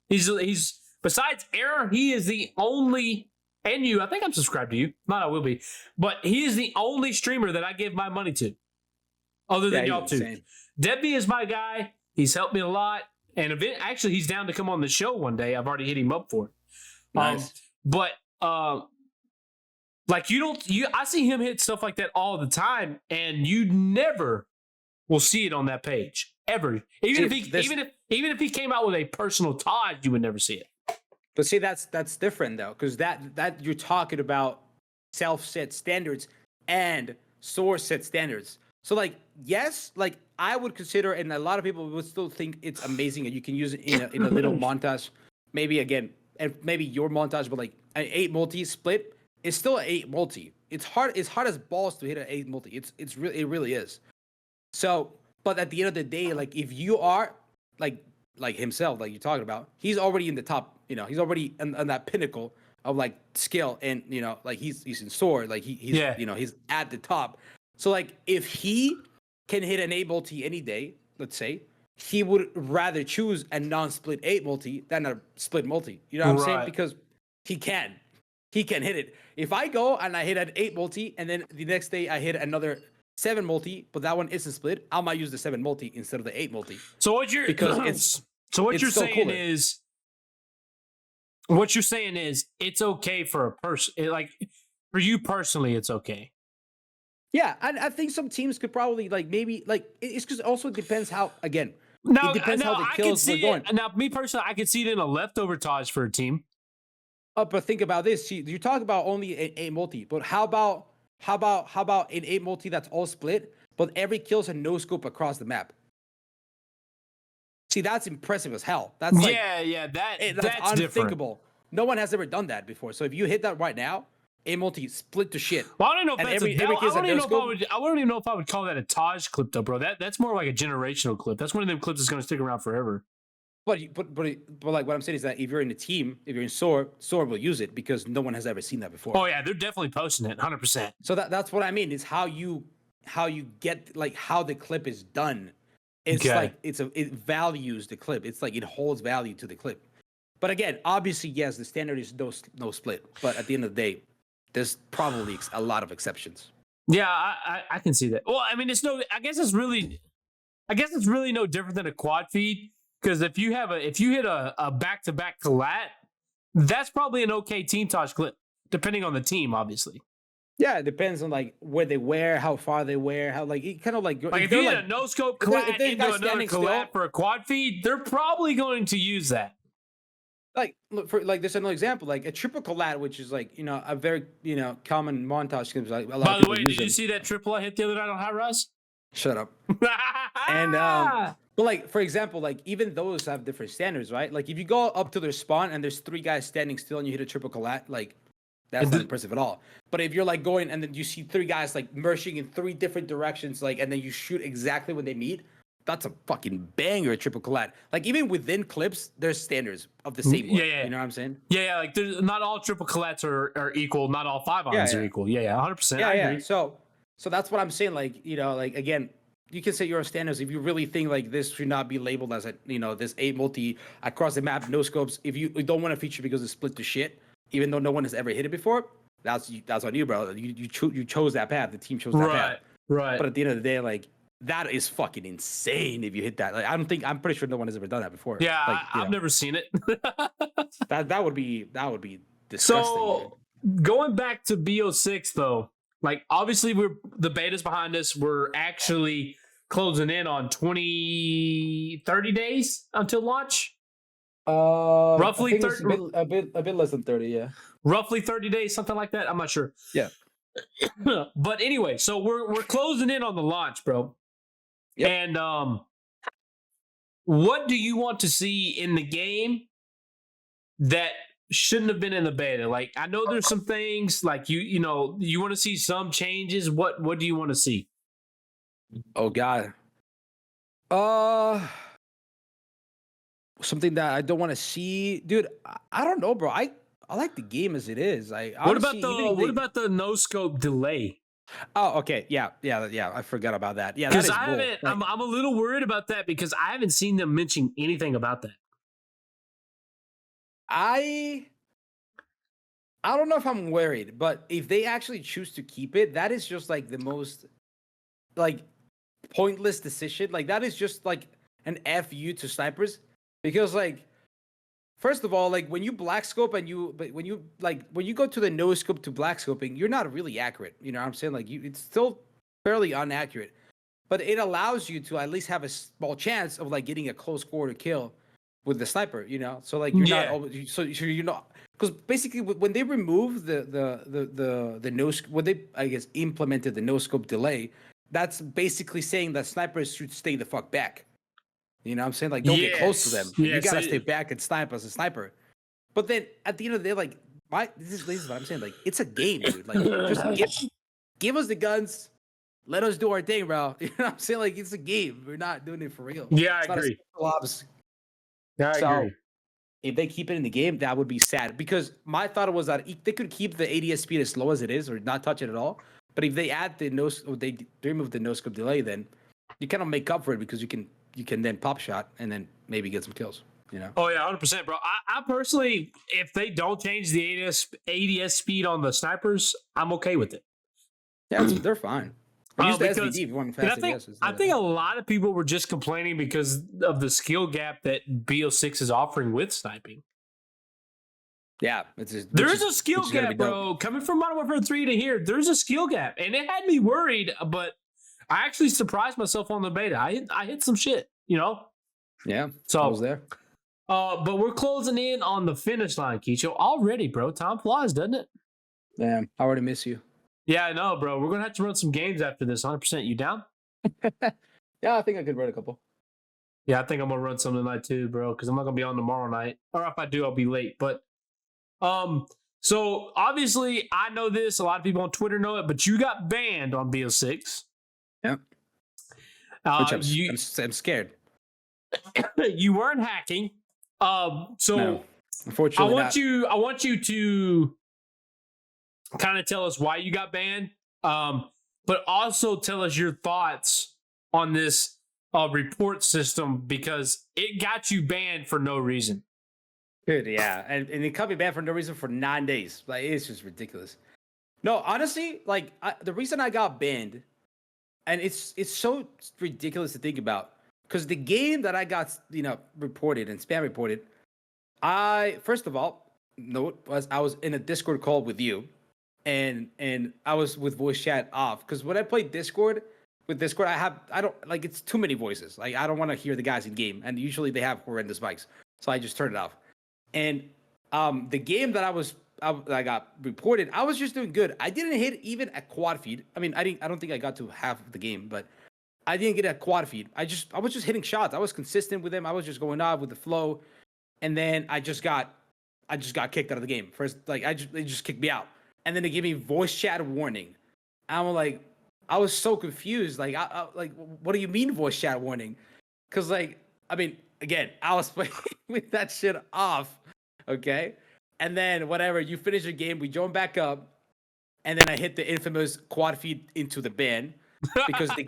He's besides Error, he is the only. And you, I think I'm subscribed to you. Not I will be. But he is the only streamer that I give my money to. Other than y'all two. Debbie is my guy. He's helped me a lot. And actually, he's down to come on the show one day. I've already hit him up for it. Nice. I see him hit stuff like that all the time. And you never will see it on that page. Ever. Even if he came out with a personal Taj, you would never see it. But see, that's different though, because that you're talking about self-set standards and source-set standards. So yes, I would consider, and a lot of people would still think it's amazing, and you can use it in a little montage. Maybe again, and maybe your montage, but an 8 multi split is still an 8 multi. It's hard as balls to hit an 8 multi. It really is. So, but at the end of the day, if you are like himself, like you're talking about, he's already in the top. He's already on that pinnacle of skill, and he's in sword, he's at the top. So if he can hit an 8 multi any day, let's say, he would rather choose a non-split 8 multi than a split multi. You know what I'm saying? Because he can hit it. If I go and I hit an 8 multi, and then the next day I hit another 7 multi, but that one isn't split, I might use the 7 multi instead of the 8 multi. So what you're saying is it's okay for a person, for you personally, it's okay. Yeah, and I think some teams could probably it's because also depends how it depends how the kills are going. Now, me personally, I could see it in a leftover Taj for a team. But think about this. See, you talk about only an 8 multi, but how about an 8 multi that's all split, but every kill's a no scope across the map? See, that's impressive as hell. That's that's unthinkable. different. No one has ever done that before. So if you hit that right now, A multi split to shit. Well, I don't know if And that's every I kid's don't a even know if I no-scope. would. I wouldn't even know if I would call that a Taj clip though, bro. That's more like a generational clip. That's one of them clips that's going to stick around forever. But like what I'm saying is that if you're in a team, if you're in SOAR will use it because no one has ever seen that before. Oh yeah, they're definitely posting it, 100%. So that's what I mean. Is how you get like how the clip is done. It's Okay. like it values the clip. It's like it holds value to the clip. But again, obviously, yes, the standard is no split. But at the end of the day, there's probably a lot of exceptions. Yeah, I can see that. Well, I mean, I guess it's really no different than a quad feed because if you hit a back-to-back collat, that's probably an okay team Taj clip, depending on the team, obviously. Yeah, it depends on like where they wear, how far they wear, how like it kind of like if you hit a no scope collat if they into guys another standing collat still- for a quad feed, they're probably going to use that. like look for like there's another example like a triple collat, which is like a very common montage clip. Like a lot By of the people way, use did them. you see that triple I hit the other night on High Rise? Shut up. And but like for example, like even those have different standards, right? Like if you go up to their spawn and there's 3 guys standing still and you hit a triple collat, like that's not impressive at all. But if you're like going and then you see 3 guys like merging in 3 different directions, like and then you shoot exactly when they meet, that's a fucking banger triple collat. Like even within clips, there's standards of the same one. Yeah. You know what I'm saying? Yeah, like there's not all triple collats are equal, not all 5-ons are equal. Yeah, 100%. I agree. So that's what I'm saying. Like, like again, you can say your standards if you really think like this should not be labeled as this A multi across the map, no scopes. If you don't want to feature because it's split to shit, even though no one has ever hit it before, that's on you, bro. You chose that path. The team chose that path. Right. But at the end of the day, like that is fucking insane if you hit that. Like I'm pretty sure no one has ever done that before. Yeah, like, I've never seen it. that would be disgusting. So going back to BO6 though, like obviously the beta's behind us. We're actually closing in on 30 days until launch. Roughly 30, a bit less than 30, yeah. Roughly 30 days, something like that. I'm not sure. Yeah. But anyway, so we're closing in on the launch, bro. Yep. And what do you want to see in the game that shouldn't have been in the beta? Like I know there's some things like you want to see some changes. What do you want to see? Oh God. Something that I don't want to see, dude. I don't know, bro. I like the game as it is. What about the no scope delay? Oh, okay. Yeah. I forgot about that. Yeah, because I'm a little worried about that because I haven't seen them mention anything about that. I don't know if I'm worried, but if they actually choose to keep it, that is just like the most like pointless decision. Like that is just like an FU to snipers because like first of all, like when you black scope when you go to the no scope to black scoping, you're not really accurate. You know what I'm saying? Like it's still fairly inaccurate, but it allows you to at least have a small chance of like getting a close quarter kill with the sniper. So like you're not always, so you're not, because basically when they removed the no, when they I guess implemented the no scope delay, that's basically saying that snipers should stay the fuck back. You know what I'm saying? Like, don't get close to them. You gotta stay back and snipe as a sniper. But then at the end of the day, like, this is what I'm saying. Like, it's a game, dude. Like, just give us the guns. Let us do our thing, bro. You know what I'm saying? Like, it's a game. We're not doing it for real. Yeah, I agree. I agree. If they keep it in the game, that would be sad. Because my thought was that they could keep the ADS speed as low as it is or not touch it at all. But if they add they remove the no scope delay, then you kind of make up for it because you can then pop shot and then maybe get some kills. Oh yeah, 100%, bro. I personally, if they don't change the ADS speed on the snipers, I'm okay with it. Yeah, they're fine. Use the SVD if you want fast ADS. I think a lot of people were just complaining because of the skill gap that BO6 is offering with sniping. Yeah, there is a skill gap, bro. Coming from Modern Warfare 3 to here, there's a skill gap, and it had me worried. But I actually surprised myself on the beta. I hit some shit, Yeah, so I was there. But we're closing in on the finish line, Kicho. Already, bro. Time flies, doesn't it? Damn, I already miss you. Yeah, I know, bro. We're gonna have to run some games after this. 100%. You down? Yeah, I think I could run a couple. Yeah, I think I'm gonna run some tonight too, bro. Because I'm not gonna be on tomorrow night, or if I do, I'll be late. But So obviously, I know this. A lot of people on Twitter know it, but you got banned on BO6. Yeah. Which You I'm scared. you weren't hacking. So No, unfortunately, I want you to kind of tell us why you got banned, but also tell us your thoughts on this report system because it got you banned for no reason. Good, yeah, and it got me banned for no reason for 9 days. Like, it's just ridiculous. No, honestly, like the reason I got banned, and it's so ridiculous to think about, because the game that I got reported and spam reported, I first of all note was I was in a Discord call with you, and I was with voice chat off because when I play Discord. With Discord, I don't like it's too many voices. Like I don't want to hear the guys in game, and usually they have horrendous mics, so I just turn it off. And the game that I got reported, I was just doing good. I didn't hit even a quad feed. I mean, I don't think I got to half of the game, but I didn't get a quad feed. I was just hitting shots. I was consistent with them. I was just going off with the flow, and then I just got kicked out of the game. First, like they just kicked me out, and then they gave me voice chat warning. I'm like, I was so confused. Like, I like, what do you mean voice chat warning? Because like, I mean, again, I was playing with that shit off. Okay. And then whatever, you finish the game, we join back up, and then I hit the infamous quad feed into the ban because the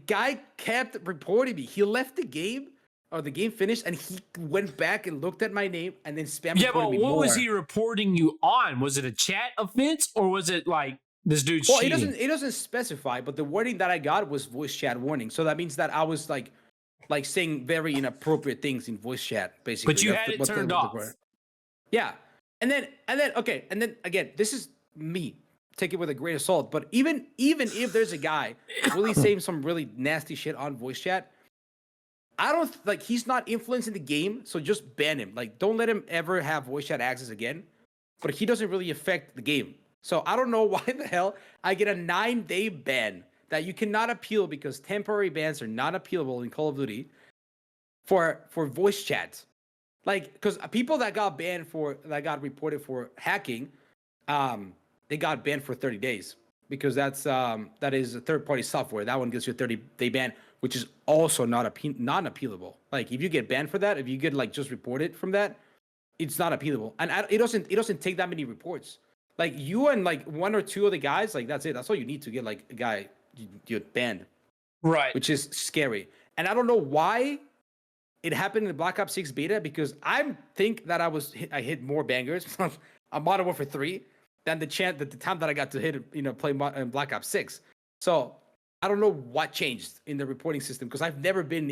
guy kept reporting me. He left the game, or the game finished, and he went back and looked at my name and then spam reported me more. Yeah, but what was he reporting you on? Was it a chat offense or was it like this dude's cheating? It doesn't specify, but the wording that I got was voice chat warning. So that means that I was like saying very inappropriate things in voice chat, basically. But you had it turned off. Yeah. And then again, this is me. Take it with a grain of salt. But even if there's a guy really saying some really nasty shit on voice chat, I don't like he's not influencing the game, so just ban him. Like, don't let him ever have voice chat access again. But he doesn't really affect the game. So I don't know why the hell I get a 9-day ban that you cannot appeal because temporary bans are not appealable in Call of Duty for voice chats. Like, because people that got reported for hacking, they got banned for 30 days because that is a third-party software. That one gives you a 30-day ban, which is also not appealable. Like, if you get banned for that, if you get like just reported from that, it's not appealable, and it doesn't take that many reports. Like, you and like one or two of the guys, like that's it. That's all you need to get like a guy you banned, right? Which is scary. And I don't know why it happened in the Black Ops 6 beta because I think that I hit more bangers on Modern Warfare 3 than the time that I got to play Black Ops 6. So I don't know what changed in the reporting system because I've never been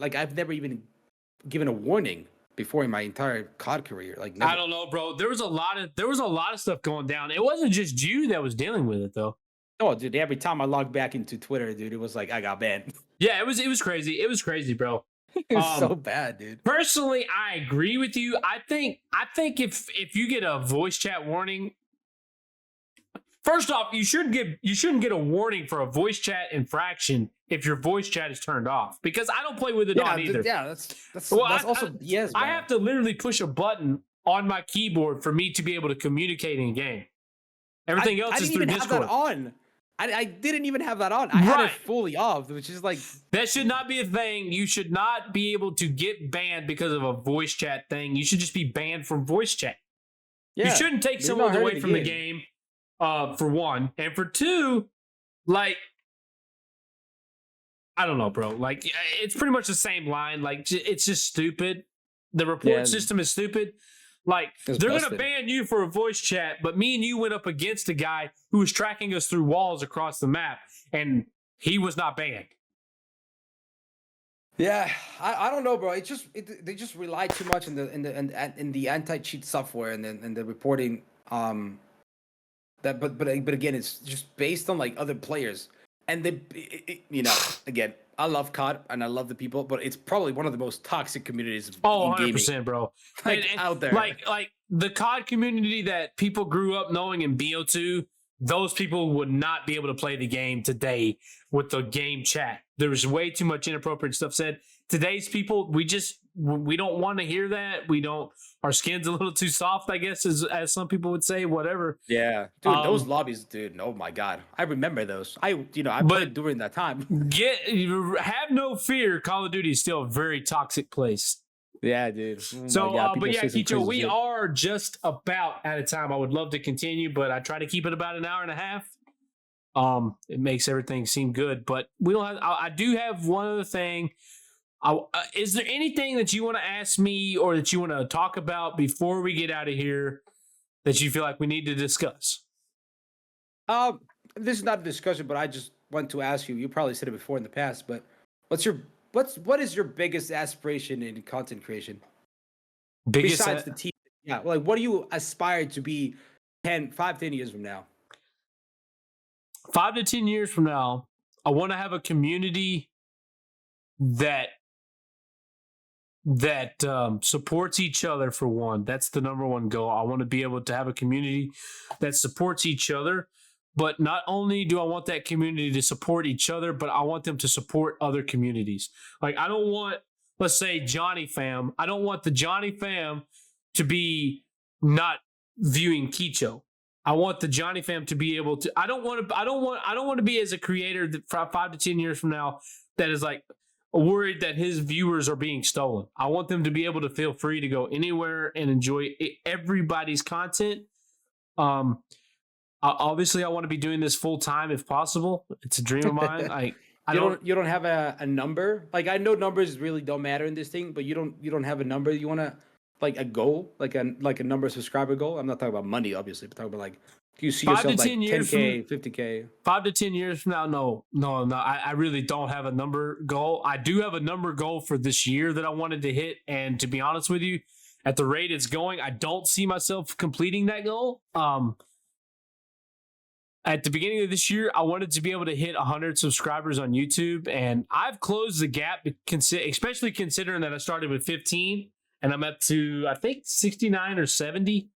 I've never even given a warning before in my entire COD career. Like, never. I don't know, bro. There was a lot of stuff going down. It wasn't just you that was dealing with it, though. Oh, dude! Every time I logged back into Twitter, dude, it was like I got banned. Yeah, it was crazy. It was crazy, bro. It was so bad, dude. Personally, I agree with you. I think if you get a voice chat warning, first off, you shouldn't get a warning for a voice chat infraction if your voice chat is turned off because I don't play with it on either. Yeah, that's also yes. I have to literally push a button on my keyboard for me to be able to communicate in game. Everything else is through Discord. Have that on. I didn't even have that on. I had it fully off, which is like that should not be a thing. You should not be able to get banned because of a voice chat thing. You should just be banned from voice chat. Yeah, you shouldn't take someone away from the game. For one, and for two, like I don't know, bro. Like it's pretty much the same line. Like it's just stupid. The report system is stupid. Like they're gonna ban you for a voice chat, but me and you went up against a guy who was tracking us through walls across the map, and he was not banned. Yeah, I don't know, bro. They just rely too much in the anti-cheat software and the reporting. But again, it's just based on like other players, and again, I love COD and I love the people, but it's probably one of the most toxic communities. Oh, 100%, bro. Like, out there, like the COD community that people grew up knowing in BO2, those people would not be able to play the game today with the game chat. There was way too much inappropriate stuff said. Today's people, we don't want to hear that. We don't. Our skin's a little too soft, I guess, as some people would say. Whatever. Yeah, dude, those lobbies, dude. Oh my god, I remember those. I played during that time. Have no fear. Call of Duty is still a very toxic place. Yeah, dude. Oh so, but yeah, Kicho, we are just about out of time. I would love to continue, but I try to keep it about an hour and a half. It makes everything seem good, but we don't have. I do have one other thing. Is there anything that you want to ask me or that you want to talk about before we get out of here that you feel like we need to discuss? This is not a discussion, but I just want to ask you. You probably said it before in the past, but what is your biggest aspiration in content creation? Besides the team, yeah. Like, what do you aspire to be 5, 10 years from now? 5 to 10 years from now, I want to have a community that supports each other. For one, that's the number one goal. I want to be able to have a community that supports each other. But not only do I want that community to support each other, but I want them to support other communities. Like, I don't want, let's say, Johnny Fam. I don't want the Johnny Fam to be not viewing Kicho. I want the Johnny Fam to be able to. I don't want to be as a creator that 5 to 10 years from now that is like worried that his viewers are being stolen. I want them to be able to feel free to go anywhere and enjoy everybody's content. Obviously, I want to be doing this full time if possible. It's a dream of mine. You don't have a number. Like, I know numbers really don't matter in this thing, but you don't have a number. You want to, like, a goal, like a number of subscriber goal. I'm not talking about money, obviously, but talking about, like, do you see yourself like 10K, 50K? 5 to 10 years from now, no. I really don't have a number goal. I do have a number goal for this year that I wanted to hit, and to be honest with you, at the rate it's going, I don't see myself completing that goal. At the beginning of this year, I wanted to be able to hit 100 subscribers on YouTube, and I've closed the gap, especially considering that I started with 15, and I'm up to, I think, 69 or 70.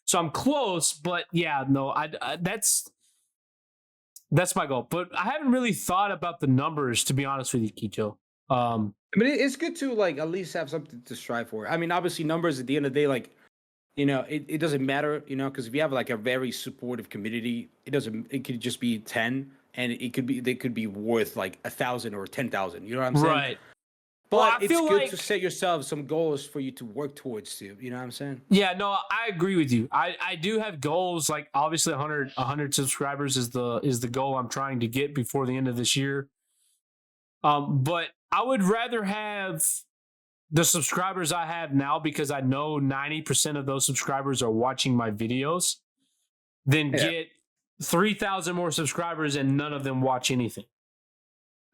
So I'm close, but yeah, no, that's my goal. But I haven't really thought about the numbers, to be honest with you, Kicho. I mean, it's good to, like, at least have something to strive for. I mean, obviously, numbers at the end of the day, like, you know, it doesn't matter, you know, because if you have like a very supportive community, it could just be 10, and they could be worth like 1,000 or 10,000. You know what I'm saying? Right. But well, it's good to set yourself some goals for you to work towards too. You know what I'm saying? Yeah, no, I agree with you. I do have goals. Like, obviously 100 subscribers is the goal I'm trying to get before the end of this year. But I would rather have the subscribers I have now, because I know 90% of those subscribers are watching my videos, than get 3,000 more subscribers and none of them watch anything.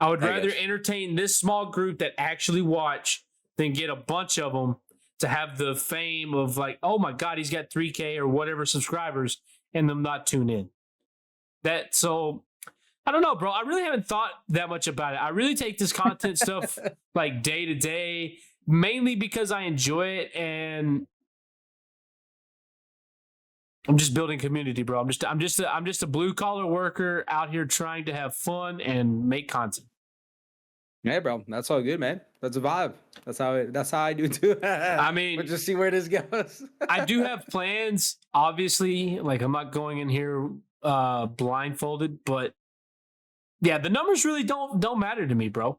I would rather entertain this small group that actually watch than get a bunch of them to have the fame of, like, oh my God, he's got 3K or whatever subscribers, and them not tune in. So I don't know, bro. I really haven't thought that much about it. I really take this content stuff like day to day, mainly because I enjoy it, and I'm just building community, bro. I'm just a blue collar worker out here trying to have fun and make content. Yeah, bro. That's all good, man. That's a vibe. That's how I do too. I mean, we'll just see where this goes. I do have plans, obviously. Like, I'm not going in here blindfolded, but yeah, the numbers really don't matter to me, bro.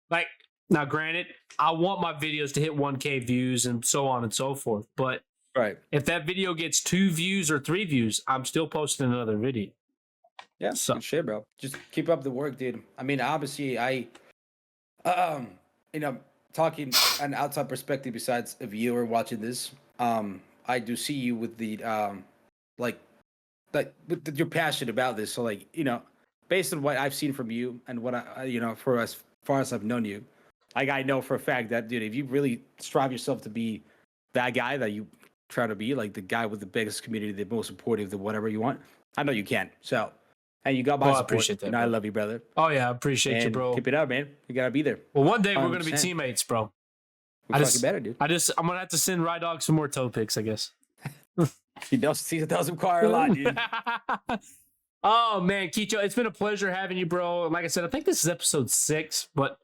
Like, now, granted, I want my videos to hit 1K views and so on and so forth, but if that video gets 2 views or 3 views, I'm still posting another video. Yeah, good shit, bro. Just keep up the work, dude. I mean, obviously, you know, talking an outside perspective besides a viewer watching this, I do see you with the you're passionate about this. So, like, you know, based on what I've seen from you and what I you know, for as far as I've known you, like, I know for a fact that, dude, if you really strive yourself to be that guy that you try to be, like the guy with the biggest community, the most supportive, the whatever you want, I know you can. So, and you got my support. I appreciate that. You know, I love you, brother. Oh yeah, I appreciate you, bro. Keep it up, man. You gotta be there. Well, one day 100%. We're gonna be teammates, bro. We're fucking better, dude. I'm gonna have to send Rye Dog some more toe pics, I guess. He does require a lot, dude. Oh man, Kicho, it's been a pleasure having you, bro. Like I said, I think this is episode 6, but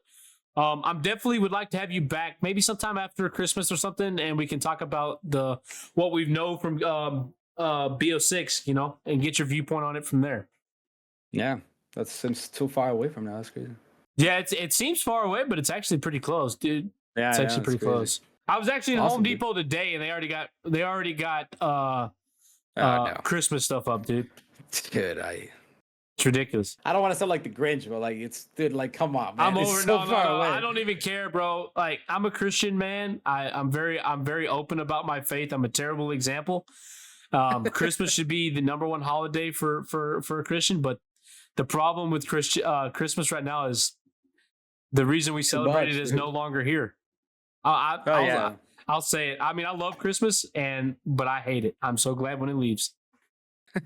I'm definitely would like to have you back, maybe sometime after Christmas or something, and we can talk about the what we know from BO6, and get your viewpoint on it from there. Yeah, that seems too far away from now. That's crazy. Yeah, it seems far away, but it's actually pretty close, dude. Yeah, It's actually pretty crazy. close. I was actually in Awesome, Home dude. Depot today, and they already got No. Christmas stuff up, dude. Dude, It's ridiculous. I don't want to sound like the Grinch, but like dude, like come on, man. I'm It's over. so No, far away. I don't even care, bro. Like I'm a Christian man. I'm very open about my faith. I'm a terrible example. Christmas should be the number one holiday for a Christian, but the problem with Christmas right now is the reason we celebrate it is no longer here. I'll say it. I mean, I love Christmas, but I hate it. I'm so glad when it leaves.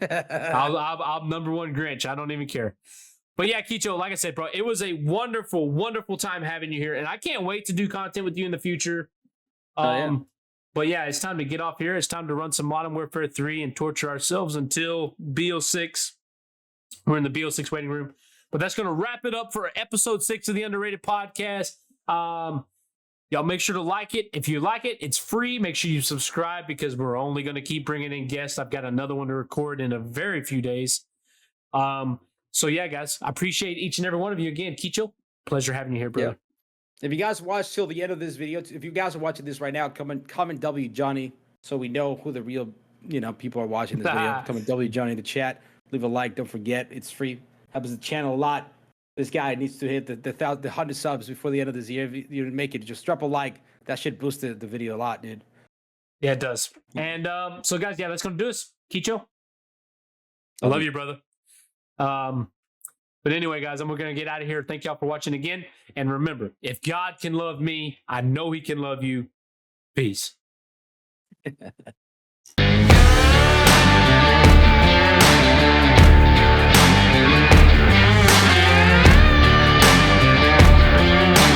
I'm number one Grinch. I don't even care. But yeah, Kicho, like I said, bro, it was a wonderful, wonderful time having you here, and I can't wait to do content with you in the future. But yeah, it's time to get off here. It's time to run some Modern Warfare 3 and torture ourselves until BO6. We're in the BO6 waiting room. But that's going to wrap it up for episode 6 of the Underrated Podcast. Y'all make sure to like it. If you like it, it's free. Make sure you subscribe because we're only going to keep bringing in guests. I've got another one to record in a very few days. So yeah, guys, I appreciate each and every one of you again. Kicho, pleasure having you here, brother. Yeah. If you guys watched till the end of this video, if you guys are watching this right now, comment W Johnny so we know who the real people are watching this video. Comment W Johnny in the chat. Leave a like. Don't forget, it's free. Helps the channel a lot. This guy needs to hit the 100 subs before the end of this year. If you make it, just drop a like. That should boost the video a lot, dude. Yeah, it does. And so, guys, yeah, that's going to do us. Kicho, I love you, brother. But anyway, guys, we're going to get out of here. Thank y'all for watching again. And remember, if God can love me, I know he can love you. Peace.